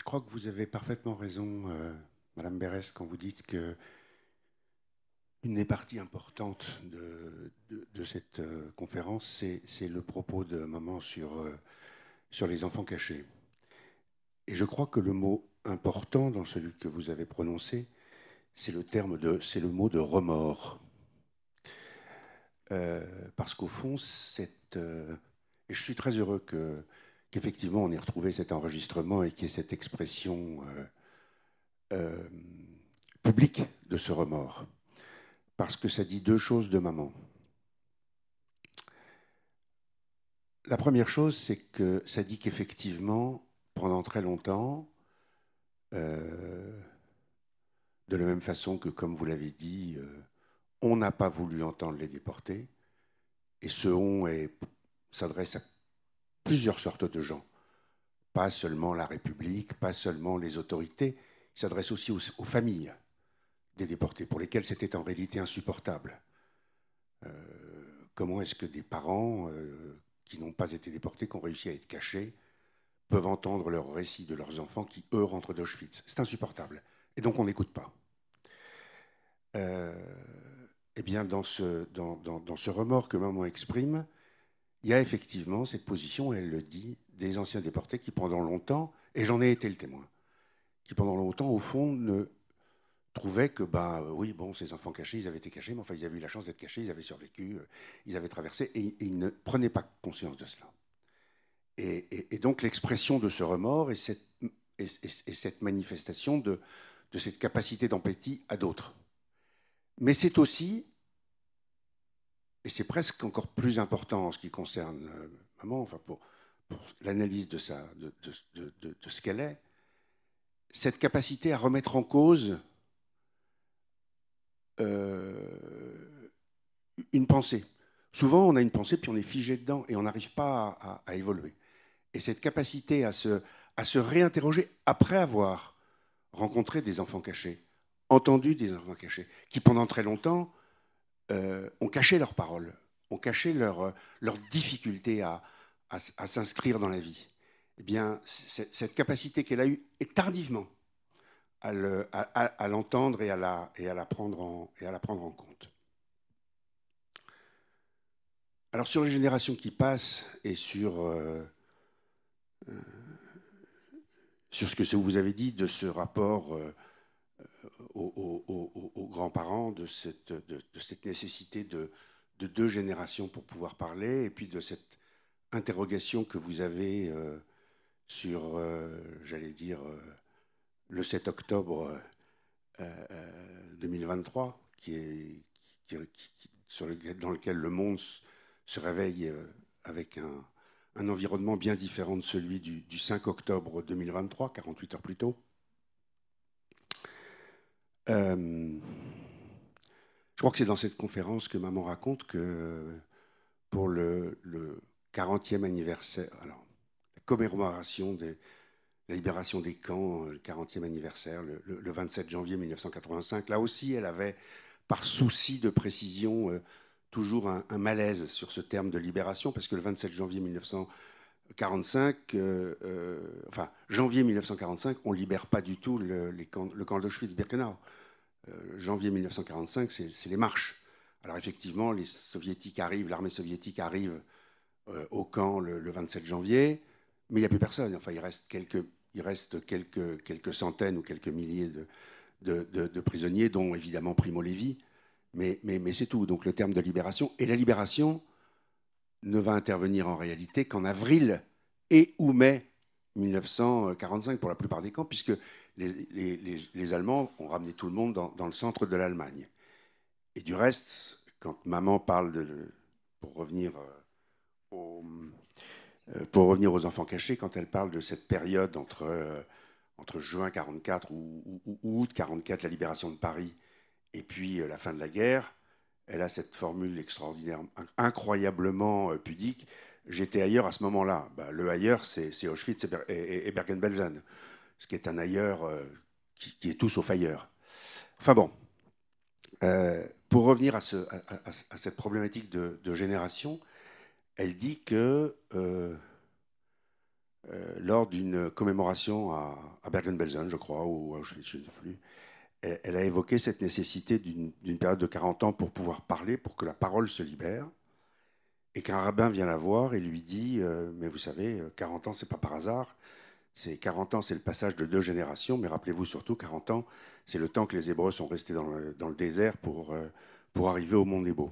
crois que vous avez parfaitement raison, Madame Berès, quand vous dites que une des parties importantes de cette conférence, c'est le propos de maman sur les enfants cachés. Et je crois que le mot important dans celui que vous avez prononcé, c'est le mot de remords. Parce qu'au fond, et je suis très heureux qu'effectivement on ait retrouvé cet enregistrement et qu'il y ait cette expression publique de ce remords. Parce que ça dit deux choses de maman. La première chose, c'est que ça dit qu'effectivement, pendant très longtemps, de la même façon que, comme vous l'avez dit, on n'a pas voulu entendre les déportés, et ce on s'adresse à plusieurs sortes de gens, pas seulement la République, pas seulement les autorités, il s'adresse aussi aux familles des déportés, pour lesquels c'était en réalité insupportable. Comment est-ce que des parents qui n'ont pas été déportés, qui ont réussi à être cachés, peuvent entendre leurs récits de leurs enfants qui, eux, rentrent d'Auschwitz? C'est insupportable. Et donc, on n'écoute pas. Eh bien, dans ce remords que maman exprime, il y a effectivement cette position, elle le dit, des anciens déportés qui, pendant longtemps, et j'en ai été le témoin, qui, pendant longtemps, au fond, trouvaient que, oui, bon, ces enfants cachés, ils avaient été cachés, mais enfin, ils avaient eu la chance d'être cachés, ils avaient survécu, ils avaient traversé, et ils ne prenaient pas conscience de cela. Et donc, l'expression de ce remords et cette manifestation de cette capacité d'empathie à d'autres. Mais c'est aussi, et c'est presque encore plus important en ce qui concerne maman, enfin pour l'analyse de ce qu'elle est, cette capacité à remettre en cause une pensée. Souvent, on a une pensée, puis on est figé dedans, et on n'arrive pas à évoluer. Et cette capacité à se réinterroger après avoir rencontré des enfants cachés, entendu des enfants cachés, qui pendant très longtemps ont caché leurs paroles, ont caché leur difficulté à s'inscrire dans la vie. Eh bien, cette capacité qu'elle a eue est tardivement à l'entendre et à la prendre en compte. Alors, sur les générations qui passent et sur ce que vous avez dit de ce rapport aux grands-parents, de cette nécessité de 2 générations pour pouvoir parler, et puis de cette interrogation que vous avez sur, j'allais dire, le 7 octobre 2023, dans lequel le monde se réveille avec un environnement bien différent de celui du 5 octobre 2023, 48 heures plus tôt. Je crois que c'est dans cette conférence que maman raconte que pour le 40e anniversaire, alors, la commémoration de la libération des camps, le 40e anniversaire, le 27 janvier 1985, là aussi, elle avait, par souci de précision, toujours un malaise sur ce terme de libération, parce que le 27 janvier 1945, janvier 1945, on ne libère pas du tout le camp d'Auschwitz-Birkenau. Janvier 1945, c'est les marches. Alors effectivement, les soviétiques arrivent, l'armée soviétique arrive au camp le 27 janvier, mais il n'y a plus personne. Enfin, il reste quelques centaines ou quelques milliers de prisonniers, dont évidemment Primo Levi, mais c'est tout. Donc le terme de libération. Et la libération ne va intervenir en réalité qu'en avril et ou mai 1945 pour la plupart des camps, puisque les Allemands ont ramené tout le monde dans le centre de l'Allemagne. Et du reste, quand maman parle pour revenir aux enfants cachés, quand elle parle de cette période entre juin 44 ou août 44, la libération de Paris, et puis la fin de la guerre, elle a cette formule extraordinaire, incroyablement pudique. J'étais ailleurs à ce moment-là. Le ailleurs, c'est Auschwitz et Bergen-Belsen, ce qui est un ailleurs qui est tout sauf ailleurs. Enfin bon, pour revenir à cette problématique de génération, elle dit que lors d'une commémoration à Bergen-Belsen, je crois, ou à Auschwitz, je ne sais plus, elle a évoqué cette nécessité d'une période de 40 ans pour pouvoir parler, pour que la parole se libère, et qu'un rabbin vient la voir et lui dit mais vous savez, 40 ans, c'est pas par hasard. 40 ans, c'est le passage de 2 générations, mais rappelez-vous surtout, 40 ans, c'est le temps que les Hébreux sont restés dans le désert pour arriver au Mont Nebo.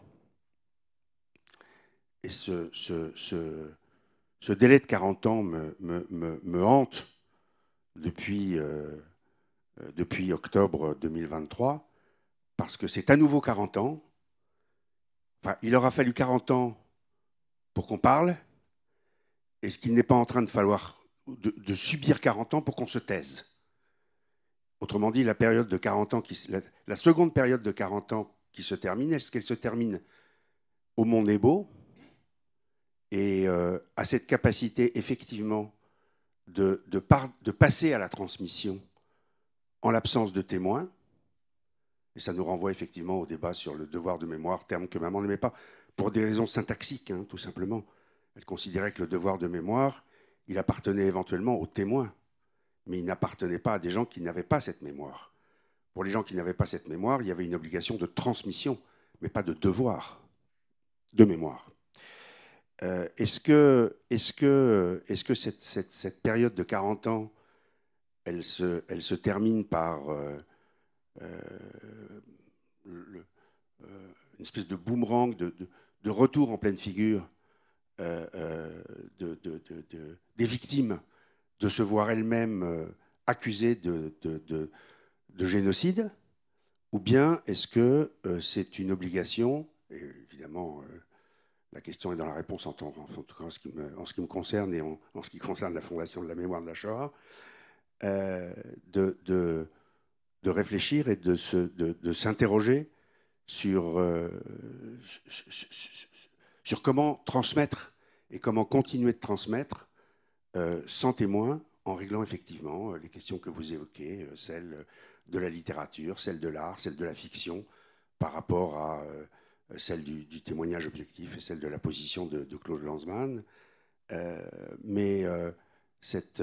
Et ce délai de 40 ans me hante depuis octobre 2023, parce que c'est à nouveau 40 ans. Enfin, il aura fallu 40 ans pour qu'on parle, et ce qu'il n'est pas en train de falloir de subir 40 ans pour qu'on se taise. Autrement dit, la période de 40 ans, la seconde période de 40 ans qui se termine, est-ce qu'elle se termine au Mont Nebo et à cette capacité effectivement de passer à la transmission en l'absence de témoins. Et ça nous renvoie effectivement au débat sur le devoir de mémoire, terme que maman n'aimait pas, pour des raisons syntaxiques, tout simplement. Elle considérait que le devoir de mémoire, il appartenait éventuellement aux témoins, mais il n'appartenait pas à des gens qui n'avaient pas cette mémoire. Pour les gens qui n'avaient pas cette mémoire, il y avait une obligation de transmission, mais pas de devoir de mémoire. Est-ce que cette période de 40 ans, elle se termine par une espèce de boomerang, de retour en pleine figure des victimes de se voir elles-mêmes accusées de génocide, ou bien est-ce que c'est une obligation, et évidemment la question est dans la réponse en tout cas en ce qui me concerne et en ce qui concerne la Fondation de la mémoire de la Shoah, de réfléchir et de s'interroger sur comment transmettre et comment continuer de transmettre sans témoin, en réglant effectivement les questions que vous évoquez, celles de la littérature, celles de l'art, celles de la fiction, par rapport à celle du témoignage objectif et celle de la position de Claude Lanzmann. Mais cette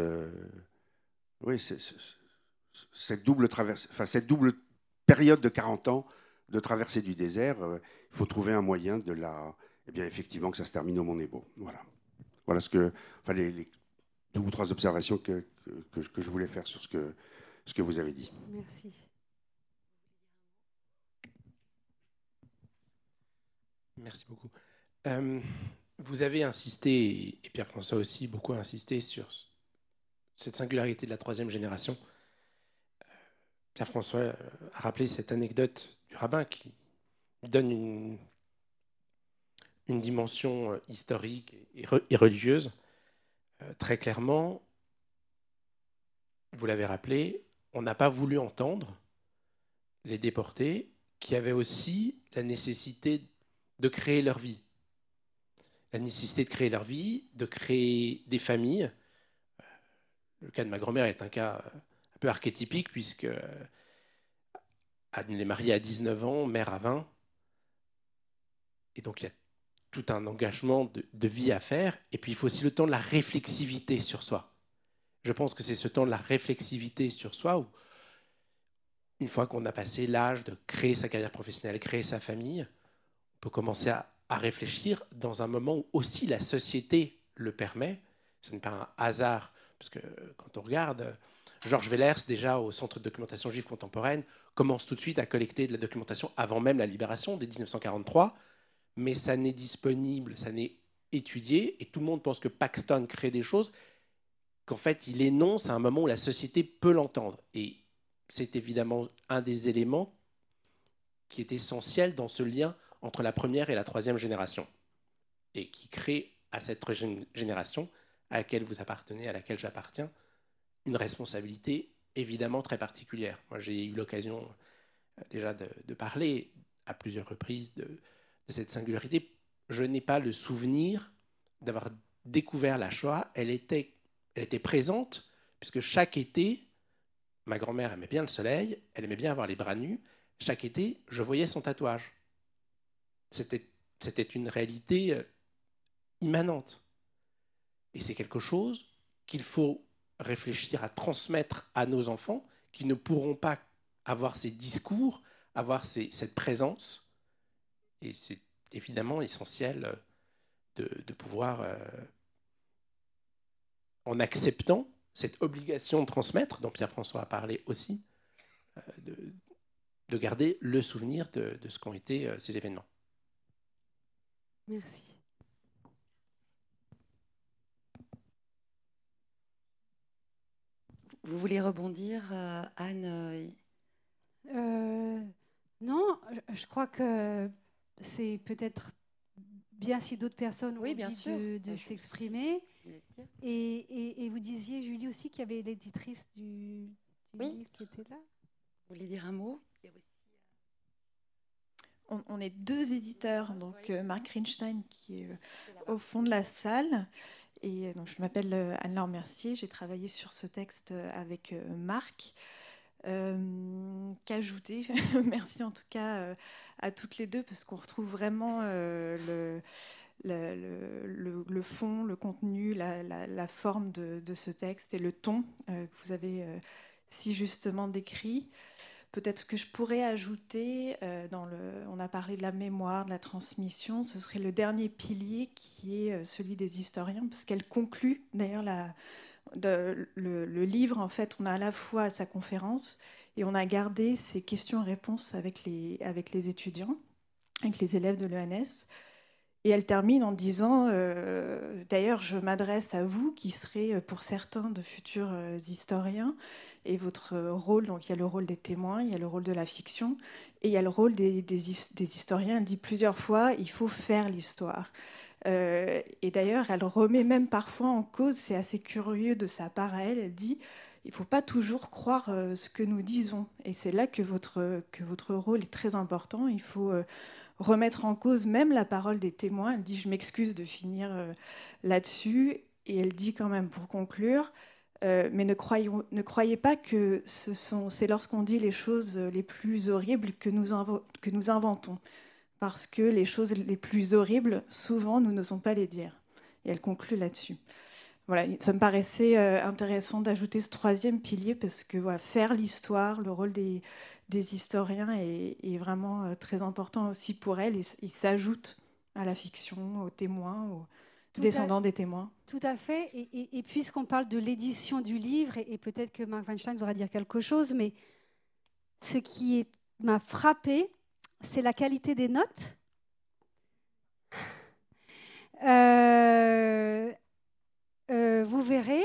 double cette double période de 40 ans de traversée du désert, il faut trouver un moyen de la... Eh bien, effectivement, que ça se termine au Mont-Nebo. Voilà les 2 ou 3 observations que je voulais faire sur ce que vous avez dit. Merci. Merci beaucoup. Vous avez insisté, et Pierre-François aussi, beaucoup insisté sur cette singularité de la 3e génération. Pierre-François a rappelé cette anecdote du rabbin qui donne une dimension historique et religieuse. Très clairement, vous l'avez rappelé, on n'a pas voulu entendre les déportés qui avaient aussi la nécessité de créer leur vie. La nécessité de créer leur vie, de créer des familles. Le cas de ma grand-mère est un cas un peu archétypique puisque elle est mariée à 19 ans, mère à 20. Et donc, il y a tout un engagement de vie à faire. Et puis, il faut aussi le temps de la réflexivité sur soi. Je pense que c'est ce temps de la réflexivité sur soi où, une fois qu'on a passé l'âge de créer sa carrière professionnelle, créer sa famille, on peut commencer à réfléchir dans un moment où aussi la société le permet. Ce n'est pas un hasard, parce que quand on regarde, Georges Wellers, déjà au Centre de documentation juive contemporaine, commence tout de suite à collecter de la documentation avant même la libération, dès 1943, mais ça n'est disponible, ça n'est étudié, et tout le monde pense que Paxton crée des choses, qu'en fait il énonce à un moment où la société peut l'entendre. Et c'est évidemment un des éléments qui est essentiel dans ce lien entre la 1re et la 3e génération, et qui crée à cette 3e génération, à laquelle vous appartenez, à laquelle j'appartiens, une responsabilité évidemment très particulière. Moi, j'ai eu l'occasion déjà de parler à plusieurs reprises de cette singularité. Je n'ai pas le souvenir d'avoir découvert la Shoah. Elle était présente, puisque chaque été, ma grand-mère aimait bien le soleil, elle aimait bien avoir les bras nus. Chaque été, je voyais son tatouage. C'était une réalité immanente. Et c'est quelque chose qu'il faut réfléchir à transmettre à nos enfants qui ne pourront pas avoir ces discours, avoir cette présence. Et c'est évidemment essentiel de pouvoir, en acceptant cette obligation de transmettre, dont Pierre-François a parlé aussi, de garder le souvenir de ce qu'ont été ces événements. Merci. Vous voulez rebondir, Anne? Non, je crois que c'est peut-être bien si d'autres personnes ont envie de s'exprimer. Et vous disiez, Julie, aussi qu'il y avait l'éditrice du livre qui était là. Vous voulez dire un mot? On est 2 éditeurs, donc Marc Rinstein qui est au fond de la salle. Et donc, je m'appelle Anne-Laure Mercier, j'ai travaillé sur ce texte avec Marc. Qu'ajouter? Merci en tout cas à toutes les deux, parce qu'on retrouve vraiment le fond, le contenu, la forme de ce texte et le ton que vous avez si justement décrit. Peut-être ce que je pourrais ajouter, on a parlé de la mémoire, de la transmission, ce serait le dernier pilier qui est celui des historiens, parce qu'elle conclut d'ailleurs le livre. En fait, on a à la fois sa conférence Et on a gardé ces questions-réponses avec les étudiants, avec les élèves de l'ENS. Et elle termine en disant, d'ailleurs, je m'adresse à vous qui serez pour certains de futurs historiens, et votre rôle, donc il y a le rôle des témoins, il y a le rôle de la fiction, et il y a le rôle des historiens. Elle dit plusieurs fois, il faut faire l'histoire. Et d'ailleurs, elle remet même parfois en cause, c'est assez curieux de sa part à elle, elle dit, il ne faut pas toujours croire ce que nous disons. Et c'est là que votre rôle est très important. Il faut remettre en cause même la parole des témoins. Elle dit, je m'excuse de finir là-dessus. Et elle dit quand même, pour conclure, mais ne croyez pas que c'est lorsqu'on dit les choses les plus horribles que nous inventons. Parce que les choses les plus horribles, souvent, nous n'osons pas les dire. Et elle conclut là-dessus. Voilà, ça me paraissait intéressant d'ajouter ce troisième pilier, parce que voilà, faire l'histoire, le rôle des historiens est vraiment très important aussi pour elle. Il s'ajoute à la fiction, aux témoins, aux descendants des témoins. Tout à fait. Et puisqu'on parle de l'édition du livre, et peut-être que Marc Weinstein voudra dire quelque chose, mais ce qui m'a frappée, c'est la qualité des notes. Vous verrez,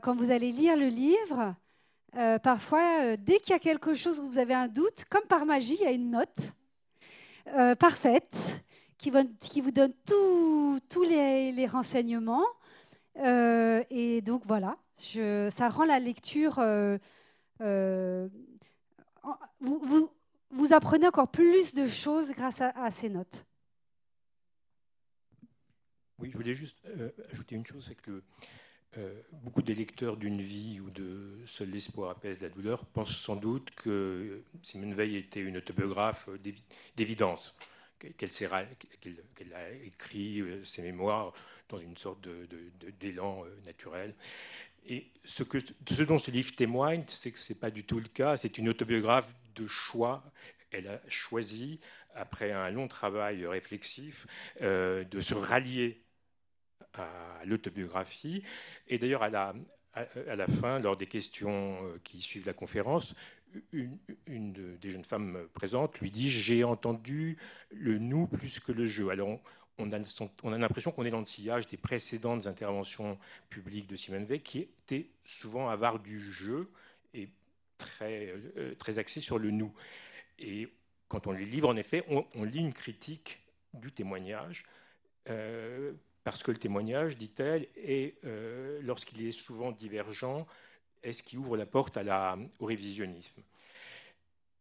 quand vous allez lire le livre, parfois, dès qu'il y a quelque chose où vous avez un doute, comme par magie, il y a une note parfaite qui vous donne tous les renseignements. Et donc voilà, ça rend la lecture... vous apprenez encore plus de choses grâce à ces notes. Oui, je voulais juste ajouter une chose, c'est que beaucoup des lecteurs d'une vie ou de Seul l'espoir apaise la douleur pensent sans doute que Simone Veil était une autobiographe d'évidence, qu'elle a écrit ses mémoires dans une sorte d'élan naturel. Et ce dont ce livre témoigne, c'est que ce n'est pas du tout le cas. C'est une autobiographe de choix. Elle a choisi, après un long travail réflexif, de se rallier à l'autobiographie. Et d'ailleurs, à la fin, lors des questions qui suivent la conférence, une des jeunes femmes présentes lui dit « J'ai entendu le nous plus que le je ». Alors, on a l'impression qu'on est dans le sillage des précédentes interventions publiques de Simone Veil, qui étaient souvent avares du je et très axées sur le nous. Et quand on les livre, en effet, on lit une critique du témoignage, parce que le témoignage, dit-elle, lorsqu'il est souvent divergent, est ce qui ouvre la porte au révisionnisme.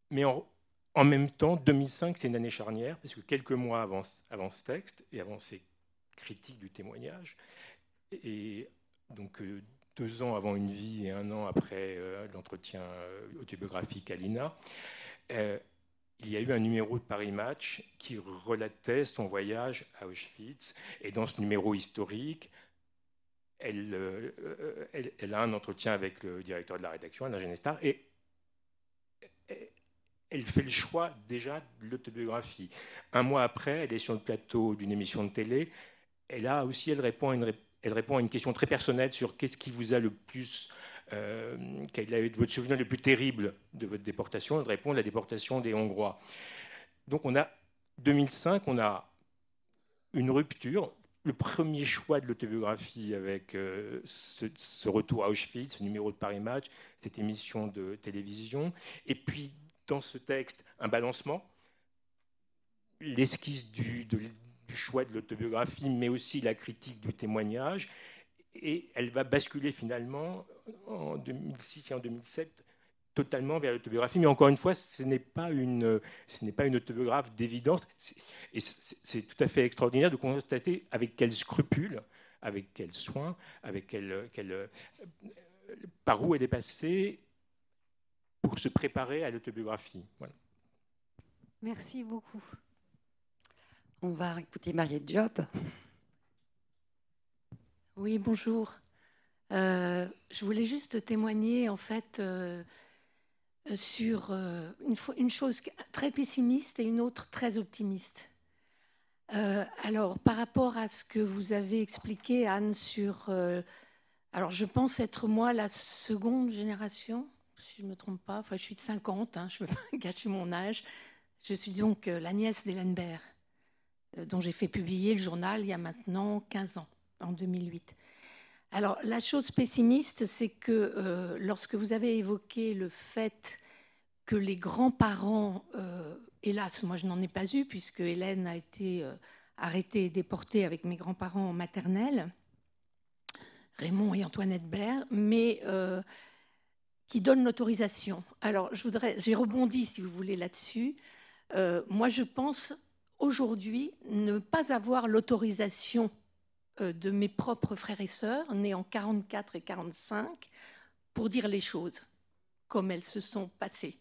Mais en même temps, 2005, c'est une année charnière, parce que quelques mois avant ce texte, et avant ces critiques du témoignage, et donc 2 ans avant Une vie et 1 an après l'entretien autobiographique à l'INA, il y a eu un numéro de Paris Match qui relatait son voyage à Auschwitz. Et dans ce numéro historique, elle a un entretien avec le directeur de la rédaction, Alain Genestar, et elle fait le choix déjà de l'autobiographie. 1 mois après, elle est sur le plateau d'une émission de télé. Et là aussi, elle répond à une question très personnelle sur qu'est-ce qui vous a le plus... quel a été votre souvenir le plus terrible de votre déportation. Elle répond la déportation des Hongrois. Donc, 2005, on a une rupture. Le premier choix de l'autobiographie avec ce retour à Auschwitz, ce numéro de Paris Match, cette émission de télévision. Et puis, dans ce texte, un balancement, l'esquisse du choix de l'autobiographie, mais aussi la critique du témoignage. Et elle va basculer finalement en 2006 et en 2007 totalement vers l'autobiographie. Mais encore une fois, ce n'est pas une autobiographe d'évidence. Et c'est tout à fait extraordinaire de constater avec quel scrupule, avec quel soin, par où elle est passée pour se préparer à l'autobiographie. Voilà. Merci beaucoup. On va écouter Mariette Diop. Oui, bonjour. Je voulais juste témoigner en fait sur une chose très pessimiste et une autre très optimiste. Alors, par rapport à ce que vous avez expliqué, Anne, sur... alors, je pense être moi la seconde génération, si je ne me trompe pas. Enfin, je suis de 50, hein, je ne veux pas gâcher mon âge. Je suis donc la nièce d'Hélène Baird, dont j'ai fait publier le journal il y a maintenant 15 ans, en 2008. Alors, la chose pessimiste, c'est que lorsque vous avez évoqué le fait que les grands-parents, hélas, moi je n'en ai pas eu, puisque Hélène a été arrêtée et déportée avec mes grands-parents maternels, Raymond et Antoinette Baird, mais qui donnent l'autorisation. Alors, j'ai rebondi, si vous voulez, là-dessus. Moi, je pense aujourd'hui ne pas avoir l'autorisation de mes propres frères et sœurs, nés en 44 et 45, pour dire les choses comme elles se sont passées.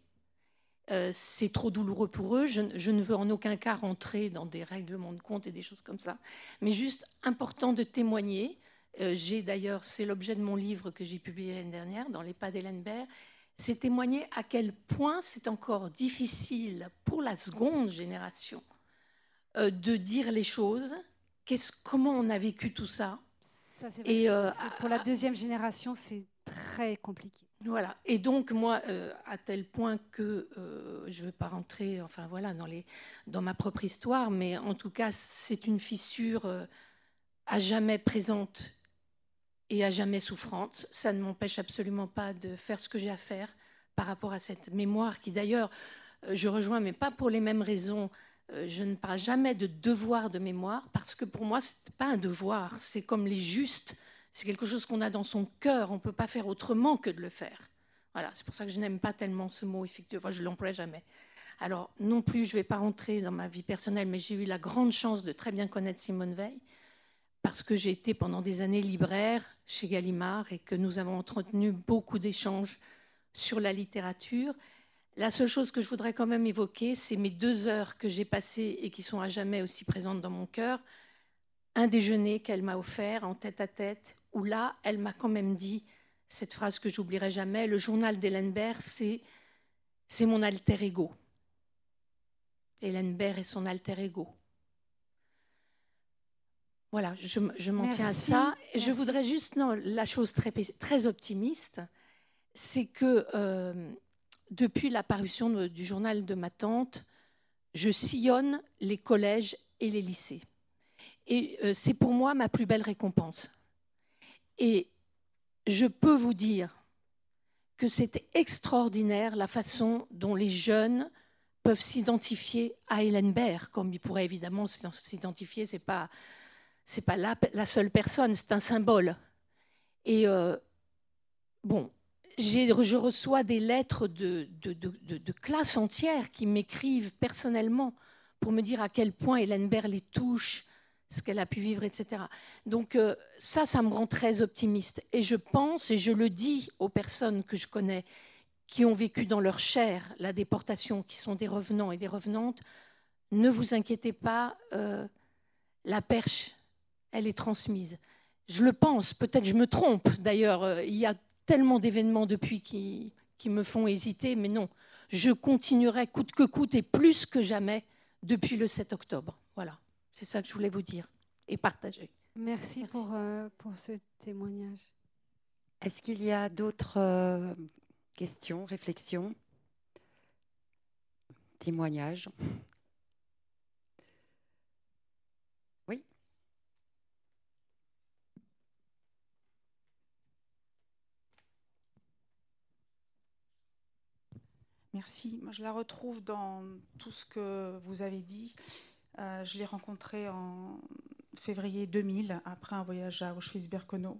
C'est trop douloureux pour eux. Je ne veux en aucun cas rentrer dans des règlements de compte et des choses comme ça, mais juste important de témoigner. J'ai d'ailleurs, c'est l'objet de mon livre que j'ai publié l'année dernière, Dans les pas d'Hélène Baird, c'est témoigner à quel point c'est encore difficile pour la seconde génération de dire les choses. Comment on a vécu tout ça? Ça, c'est vrai. Pour la deuxième génération, c'est très compliqué. Voilà. Et donc, moi, à tel point que je ne veux pas rentrer enfin, voilà, dans ma propre histoire, mais en tout cas, c'est une fissure à jamais présente et à jamais souffrante. Ça ne m'empêche absolument pas de faire ce que j'ai à faire par rapport à cette mémoire qui, d'ailleurs, je rejoins, mais pas pour les mêmes raisons. Je ne parle jamais de devoir de mémoire parce que pour moi, ce n'est pas un devoir. C'est comme les justes. C'est quelque chose qu'on a dans son cœur. On ne peut pas faire autrement que de le faire. Voilà, c'est pour ça que je n'aime pas tellement ce mot, effectivement. Enfin, je ne l'emploie jamais. Alors, non plus, je ne vais pas rentrer dans ma vie personnelle, mais j'ai eu la grande chance de très bien connaître Simone Veil parce que j'ai été pendant des années libraire chez Gallimard et que nous avons entretenu beaucoup d'échanges sur la littérature. La seule chose que je voudrais quand même évoquer, c'est mes 2 heures que j'ai passées et qui sont à jamais aussi présentes dans mon cœur. Un déjeuner qu'elle m'a offert en tête-à-tête, où là, elle m'a quand même dit cette phrase que j'oublierai jamais, le journal d'Hélène Baird, c'est mon alter ego. Hélène Baird est son alter ego. Voilà, je m'en tiens à ça. Et je voudrais juste, la chose très, très optimiste, c'est que depuis la parution du journal de ma tante, je sillonne les collèges et les lycées. Et c'est pour moi ma plus belle récompense. Et je peux vous dire que c'est extraordinaire la façon dont les jeunes peuvent s'identifier à Hélène Baird, comme ils pourraient évidemment s'identifier, c'est pas la seule personne, c'est un symbole. Et bon, je reçois des lettres de classes entières qui m'écrivent personnellement pour me dire à quel point Hélène Baird les touche, ce qu'elle a pu vivre, etc. Donc ça me rend très optimiste. Et je pense, et je le dis aux personnes que je connais, qui ont vécu dans leur chair la déportation, qui sont des revenants et des revenantes, ne vous inquiétez pas, la perche, elle est transmise. Je le pense, peut-être je me trompe. D'ailleurs, il y a tellement d'événements depuis qui me font hésiter, mais non, je continuerai coûte que coûte et plus que jamais depuis le 7 octobre. Voilà, c'est ça que je voulais vous dire et partager. Merci. Pour ce témoignage. Est-ce qu'il y a d'autres questions, réflexions, témoignages? Oui. Merci. Moi, je la retrouve dans tout ce que vous avez dit. Je l'ai rencontrée en février 2000, après un voyage à Auschwitz-Birkenau.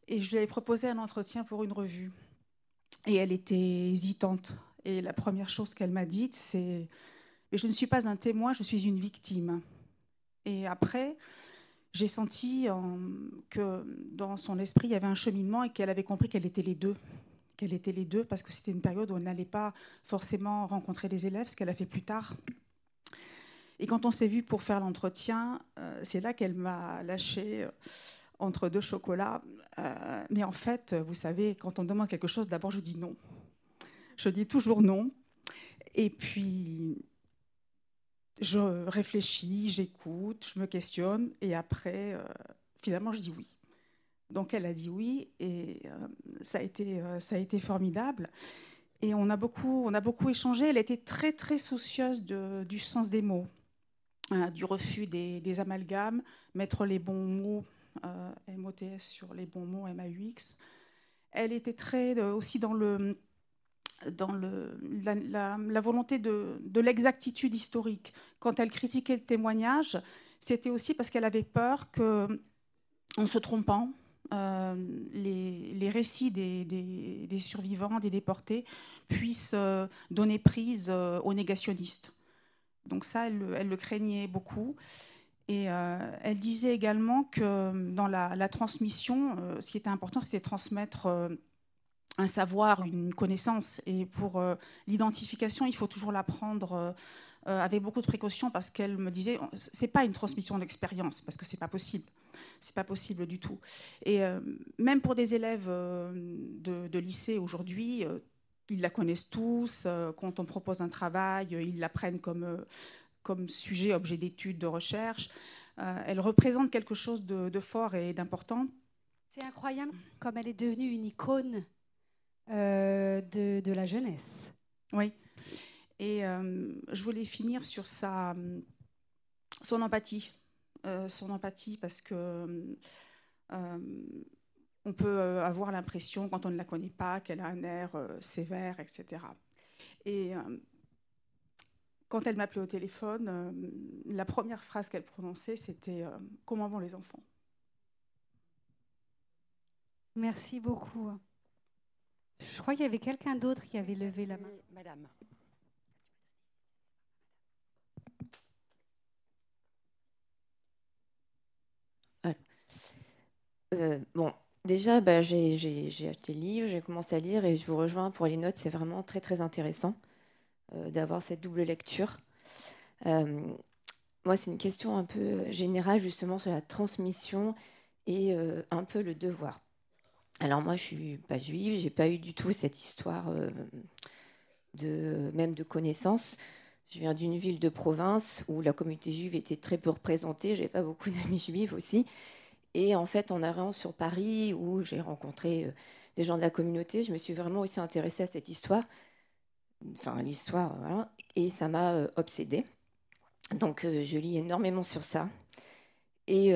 Et je lui avais proposé un entretien pour une revue. Et elle était hésitante. Et la première chose qu'elle m'a dite, c'est « Je ne suis pas un témoin, je suis une victime ». Et après, j'ai senti que dans son esprit, il y avait un cheminement et qu'elle avait compris qu'elle était les deux. Qu'elle était les deux parce que c'était une période où elle n'allait pas forcément rencontrer les élèves, ce qu'elle a fait plus tard. Et quand on s'est vu pour faire l'entretien, c'est là qu'elle m'a lâché entre 2 chocolats. Mais en fait, vous savez, quand on me demande quelque chose, d'abord je dis non. Je dis toujours non. Et puis, je réfléchis, j'écoute, je me questionne. Et après, finalement, je dis oui. Donc elle a dit oui, et ça a été formidable. Et on a beaucoup échangé. Elle était très, très soucieuse du sens des mots, du refus des amalgames, mettre les bons mots, MOTS sur les bons mots, MAUX. Elle était très aussi dans la volonté de l'exactitude historique. Quand elle critiquait le témoignage, c'était aussi parce qu'elle avait peur qu'en se trompant, les récits des survivants, des déportés, puissent donner prise aux négationnistes. Donc ça, elle le craignait beaucoup. Et elle disait également que dans la transmission, ce qui était important, c'était de transmettre un savoir, une connaissance. Et pour l'identification, il faut toujours la prendre avec beaucoup de précaution, parce qu'elle me disait, c'est pas une transmission d'expérience, parce que c'est pas possible. C'est pas possible du tout. Et même pour des élèves de lycée aujourd'hui, ils la connaissent tous. Quand on propose un travail, ils la prennent comme sujet, objet d'étude, de recherche. Elle représente quelque chose de fort et d'important. C'est incroyable comme elle est devenue une icône de la jeunesse. Oui. Et je voulais finir sur son empathie. Son empathie, parce que on peut avoir l'impression, quand on ne la connaît pas, qu'elle a un air sévère, etc. Et quand elle m'appelait au téléphone, la première phrase qu'elle prononçait, c'était « Comment vont les enfants ?» Merci beaucoup. Je crois qu'il y avait quelqu'un d'autre qui avait levé la main. Madame. Bon, déjà, j'ai acheté le livre, j'ai commencé à lire et je vous rejoins pour les notes. C'est vraiment très, très intéressant d'avoir cette double lecture. Moi, c'est une question un peu générale, justement, sur la transmission et un peu le devoir. Alors moi, je suis pas juive, j'ai pas eu du tout cette histoire même de connaissances. Je viens d'une ville de province où la communauté juive était très peu représentée. J'avais pas beaucoup d'amis juifs aussi. Et en fait, en arrivant sur Paris, où j'ai rencontré des gens de la communauté, je me suis vraiment aussi intéressée à cette histoire. Enfin, l'histoire, voilà. Et ça m'a obsédée. Donc, je lis énormément sur ça. Et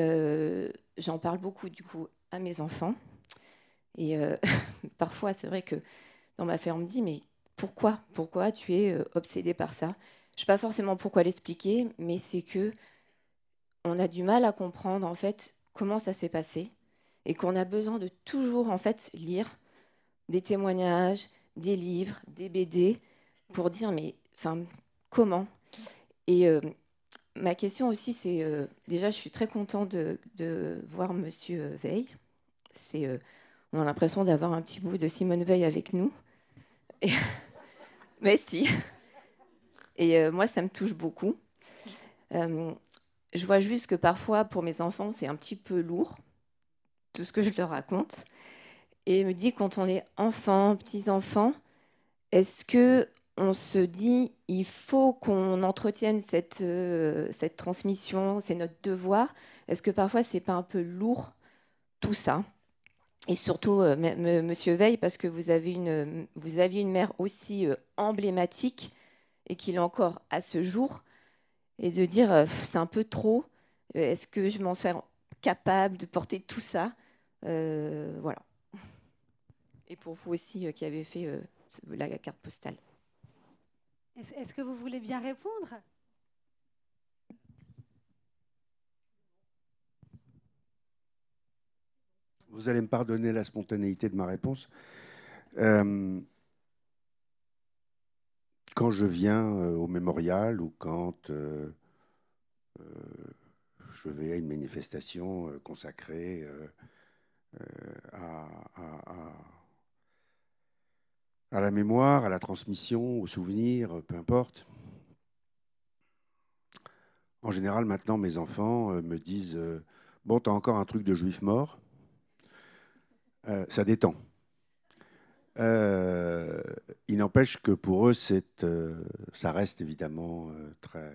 j'en parle beaucoup, du coup, à mes enfants. Et parfois, c'est vrai que dans ma famille, on me dit, mais pourquoi tu es obsédée par ça? Je ne sais pas forcément pourquoi l'expliquer, mais c'est que on a du mal à comprendre, en fait, comment ça s'est passé, et qu'on a besoin de toujours, en fait, lire des témoignages, des livres, des BD, pour dire, mais comment? Et ma question aussi, c'est, déjà, je suis très contente de voir Monsieur Veil. On a l'impression d'avoir un petit bout de Simone Veil avec nous. Mais si. Et moi, ça me touche beaucoup. Je vois juste que parfois, pour mes enfants, c'est un petit peu lourd, tout ce que je leur raconte. Et je me dis, quand on est enfant, petits-enfants, est-ce qu'on se dit, il faut qu'on entretienne cette transmission, c'est notre devoir? Est-ce que parfois, c'est pas un peu lourd, tout ça? Et surtout, Monsieur Veil, parce que vous aviez une mère aussi emblématique, et qu'il est encore à ce jour, et de dire, c'est un peu trop, est-ce que je m'en suis capable de porter tout ça? Voilà. Et pour vous aussi, qui avez fait la carte postale. Est-ce que vous voulez bien répondre? Vous allez me pardonner la spontanéité de ma réponse. Quand je viens au mémorial ou quand je vais à une manifestation consacrée à la mémoire, à la transmission, au souvenir, peu importe. En général, maintenant, mes enfants me disent bon, t'as encore un truc de juif mort. Ça détend. Il n'empêche que pour eux, ça reste évidemment très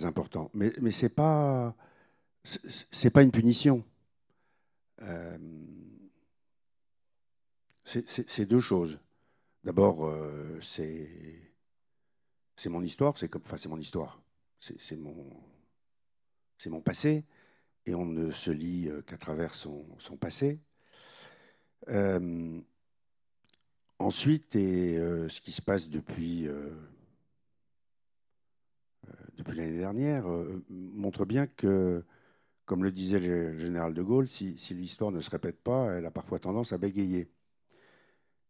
important. Mais c'est pas une punition. C'est deux choses. D'abord, c'est mon histoire, c'est mon histoire, c'est mon passé, et on ne se lit qu'à travers son passé. Ensuite, ce qui se passe depuis l'année dernière montre bien que, comme le disait le général de Gaulle, si l'histoire ne se répète pas, elle a parfois tendance à bégayer.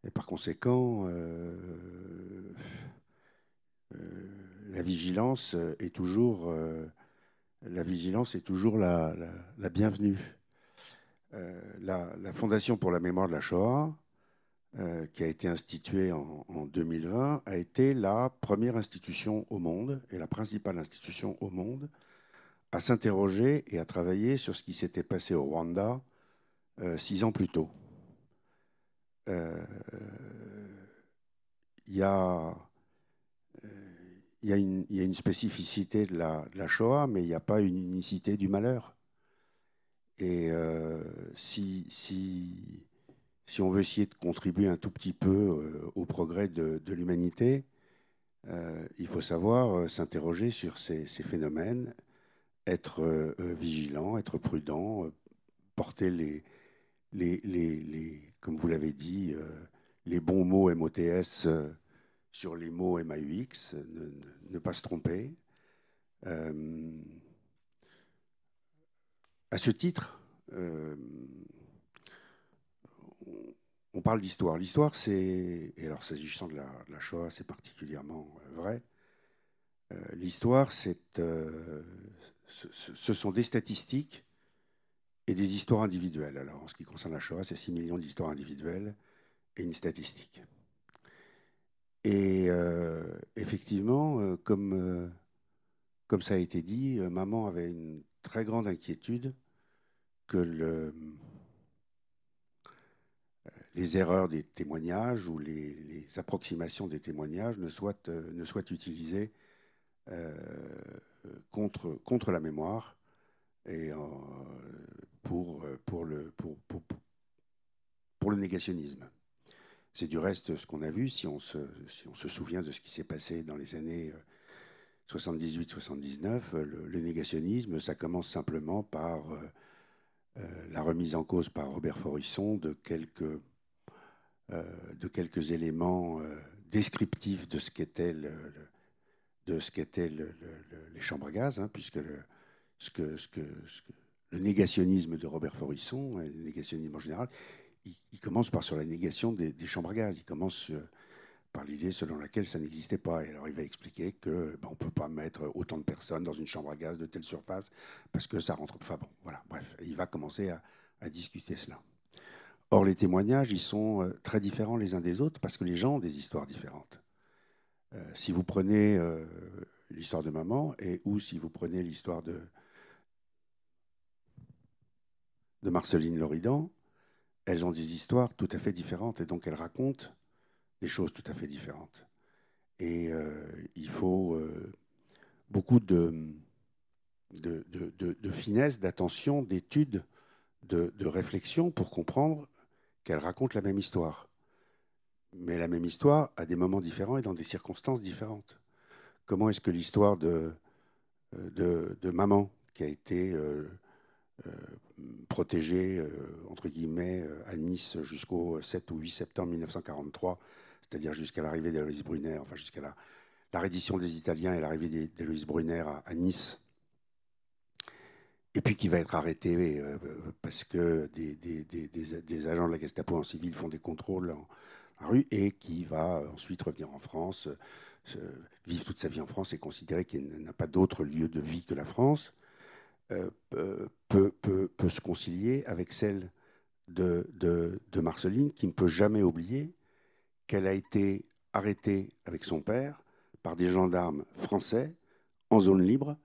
Et par conséquent, la vigilance est toujours la bienvenue. La Fondation pour la mémoire de la Shoah, qui a été instituée en 2020, a été la première institution au monde et la principale institution au monde à s'interroger et à travailler sur ce qui s'était passé au Rwanda 6 ans plus tôt. Il y a une spécificité de la Shoah, mais il n'y a pas une unicité du malheur. Et si on veut essayer de contribuer un tout petit peu au progrès de l'humanité, il faut savoir s'interroger sur ces phénomènes, être vigilant, être prudent, porter comme vous l'avez dit, les bons mots MOTS sur les mots MAUX, ne pas se tromper. À ce titre, on parle d'histoire. L'histoire, et alors s'agissant de la Shoah, c'est particulièrement vrai. L'histoire, ce sont des statistiques et des histoires individuelles. Alors, en ce qui concerne la Shoah, c'est 6 millions d'histoires individuelles et une statistique. Et effectivement, comme ça a été dit, maman avait une très grande inquiétude que les erreurs des témoignages ou les approximations des témoignages ne soient utilisées contre la mémoire et pour le négationnisme. C'est du reste ce qu'on a vu, si on se souvient de ce qui s'est passé dans les années 78-79, le négationnisme, ça commence simplement par la remise en cause par Robert Forisson de quelques éléments descriptifs de ce qu'étaient les chambres à gaz, hein, puisque le négationnisme de Robert Forisson, et le négationnisme en général, il commence par sur la négation des chambres à gaz. Il commence par l'idée selon laquelle ça n'existait pas. Et alors il va expliquer que on ne peut pas mettre autant de personnes dans une chambre à gaz de telle surface parce que ça rentre. Enfin bon, voilà, bref, il va commencer à discuter cela. Or, les témoignages, ils sont très différents les uns des autres parce que les gens ont des histoires différentes. Si vous prenez l'histoire de maman ou si vous prenez l'histoire de Marceline Loridan, elles ont des histoires tout à fait différentes et donc elles racontent des choses tout à fait différentes. Et il faut beaucoup de finesse, d'attention, d'étude, de réflexion pour comprendre qu'elles racontent la même histoire. Mais la même histoire à des moments différents et dans des circonstances différentes. Comment est-ce que l'histoire de maman, qui a été protégée, entre guillemets, à Nice jusqu'au 7 ou 8 septembre 1943, c'est-à-dire jusqu'à l'arrivée d'Héloïse Brunner, enfin jusqu'à la reddition des Italiens et l'arrivée d'Héloïse Brunner à Nice, et puis qui va être arrêté parce que des agents de la Gestapo en civil font des contrôles en rue, et qui va ensuite revenir en France, vivre toute sa vie en France et considérer qu'il n'a pas d'autre lieu de vie que la France, peut se concilier avec celle de Marceline, qui ne peut jamais oublier qu'elle a été arrêtée avec son père par des gendarmes français en zone libre.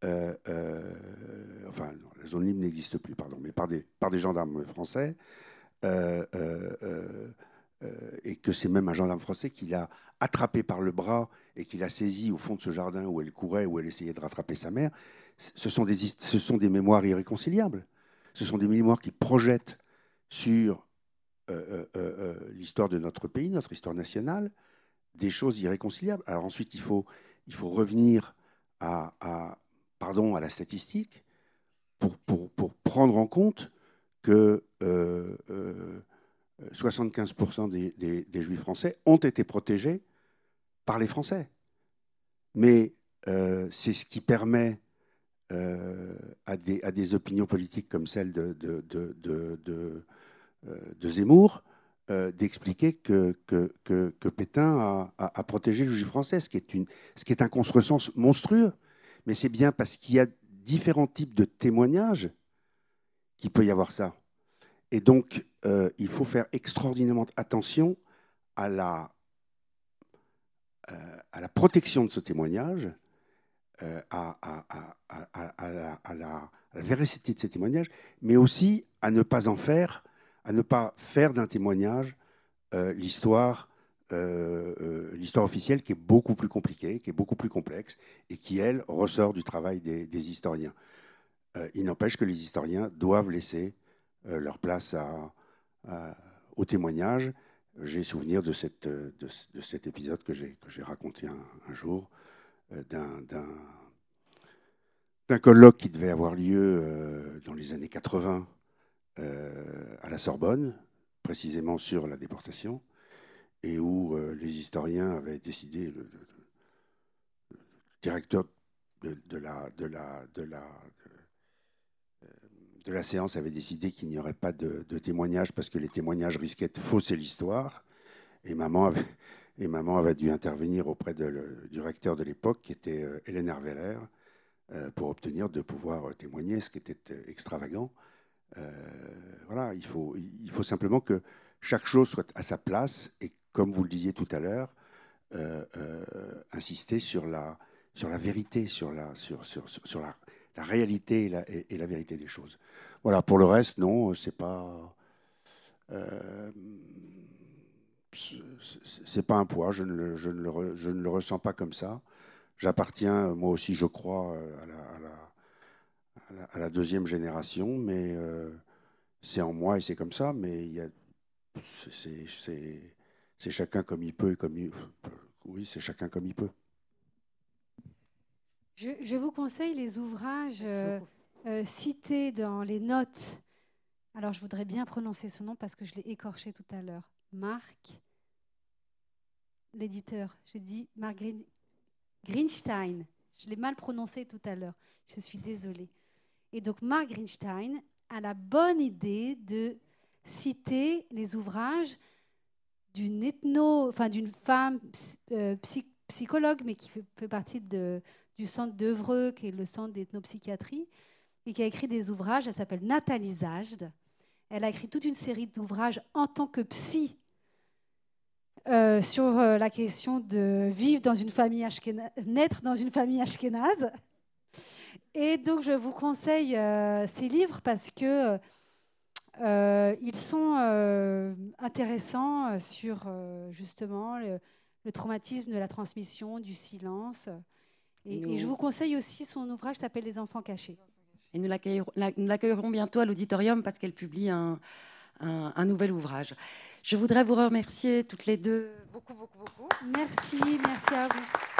Enfin, non, la zone libre n'existe plus, pardon, mais par des gendarmes français, et que c'est même un gendarme français qui l'a attrapée par le bras et qui l'a saisie au fond de ce jardin où elle courait, où elle essayait de rattraper sa mère. Ce sont des mémoires irréconciliables. Ce sont des mémoires qui projettent sur l'histoire de notre pays, notre histoire nationale, des choses irréconciliables. Alors ensuite, il faut revenir à la statistique pour prendre en compte que 75% des Juifs français ont été protégés par les Français. Mais c'est ce qui permet à des opinions politiques comme celle de Zemmour d'expliquer que Pétain a protégé le Juif français, ce qui est un contresens monstrueux. Mais c'est bien parce qu'il y a différents types de témoignages qu'il peut y avoir ça. Et donc, il faut faire extraordinairement attention à la protection de ce témoignage, à la véracité de ces témoignages, mais aussi à ne pas faire d'un témoignage l'histoire officielle qui est beaucoup plus compliquée, qui est beaucoup plus complexe et qui, elle, ressort du travail des historiens. Il n'empêche que les historiens doivent laisser leur place au témoignage. J'ai souvenir de cet épisode que j'ai raconté un jour d'un colloque qui devait avoir lieu dans les années 80 à la Sorbonne, précisément sur la déportation, et où les historiens avaient décidé, le directeur de la séance avait décidé qu'il n'y aurait pas de témoignages parce que les témoignages risquaient de fausser l'histoire. Et maman avait dû intervenir auprès du recteur de l'époque, qui était Hélène Herveller, pour obtenir de pouvoir témoigner, ce qui était extravagant. Voilà, il faut simplement que chaque chose soit à sa place et, comme vous le disiez tout à l'heure, insister sur la vérité, sur la réalité et la vérité des choses. Voilà, pour le reste, non, c'est pas un poids, je ne le ressens pas comme ça. J'appartiens, moi aussi, je crois, à la deuxième génération, mais c'est en moi et c'est comme ça, mais c'est chacun comme il peut. Oui, c'est chacun comme il peut. Je vous conseille les ouvrages cités dans les notes. Alors, je voudrais bien prononcer son nom parce que je l'ai écorché tout à l'heure. Marc, l'éditeur, j'ai dit Marc Greenstein. Je l'ai mal prononcé tout à l'heure. Je suis désolée. Et donc, Marc Greenstein a la bonne idée de citer les ouvrages d'une femme psychologue, mais qui fait partie du centre d'Evreux, qui est le centre d'ethnopsychiatrie, et qui a écrit des ouvrages. Elle s'appelle Nathalie Zajde. Elle a écrit toute une série d'ouvrages en tant que psy sur la question de vivre dans une famille naître dans une famille ashkénaze. Et donc, je vous conseille ces livres parce que ils sont intéressants sur justement le traumatisme de la transmission, du silence. Et je vous conseille aussi son ouvrage qui s'appelle Les enfants cachés. Et nous l'accueillerons bientôt à l'auditorium parce qu'elle publie un nouvel ouvrage. Je voudrais vous remercier toutes les deux beaucoup. Merci à vous.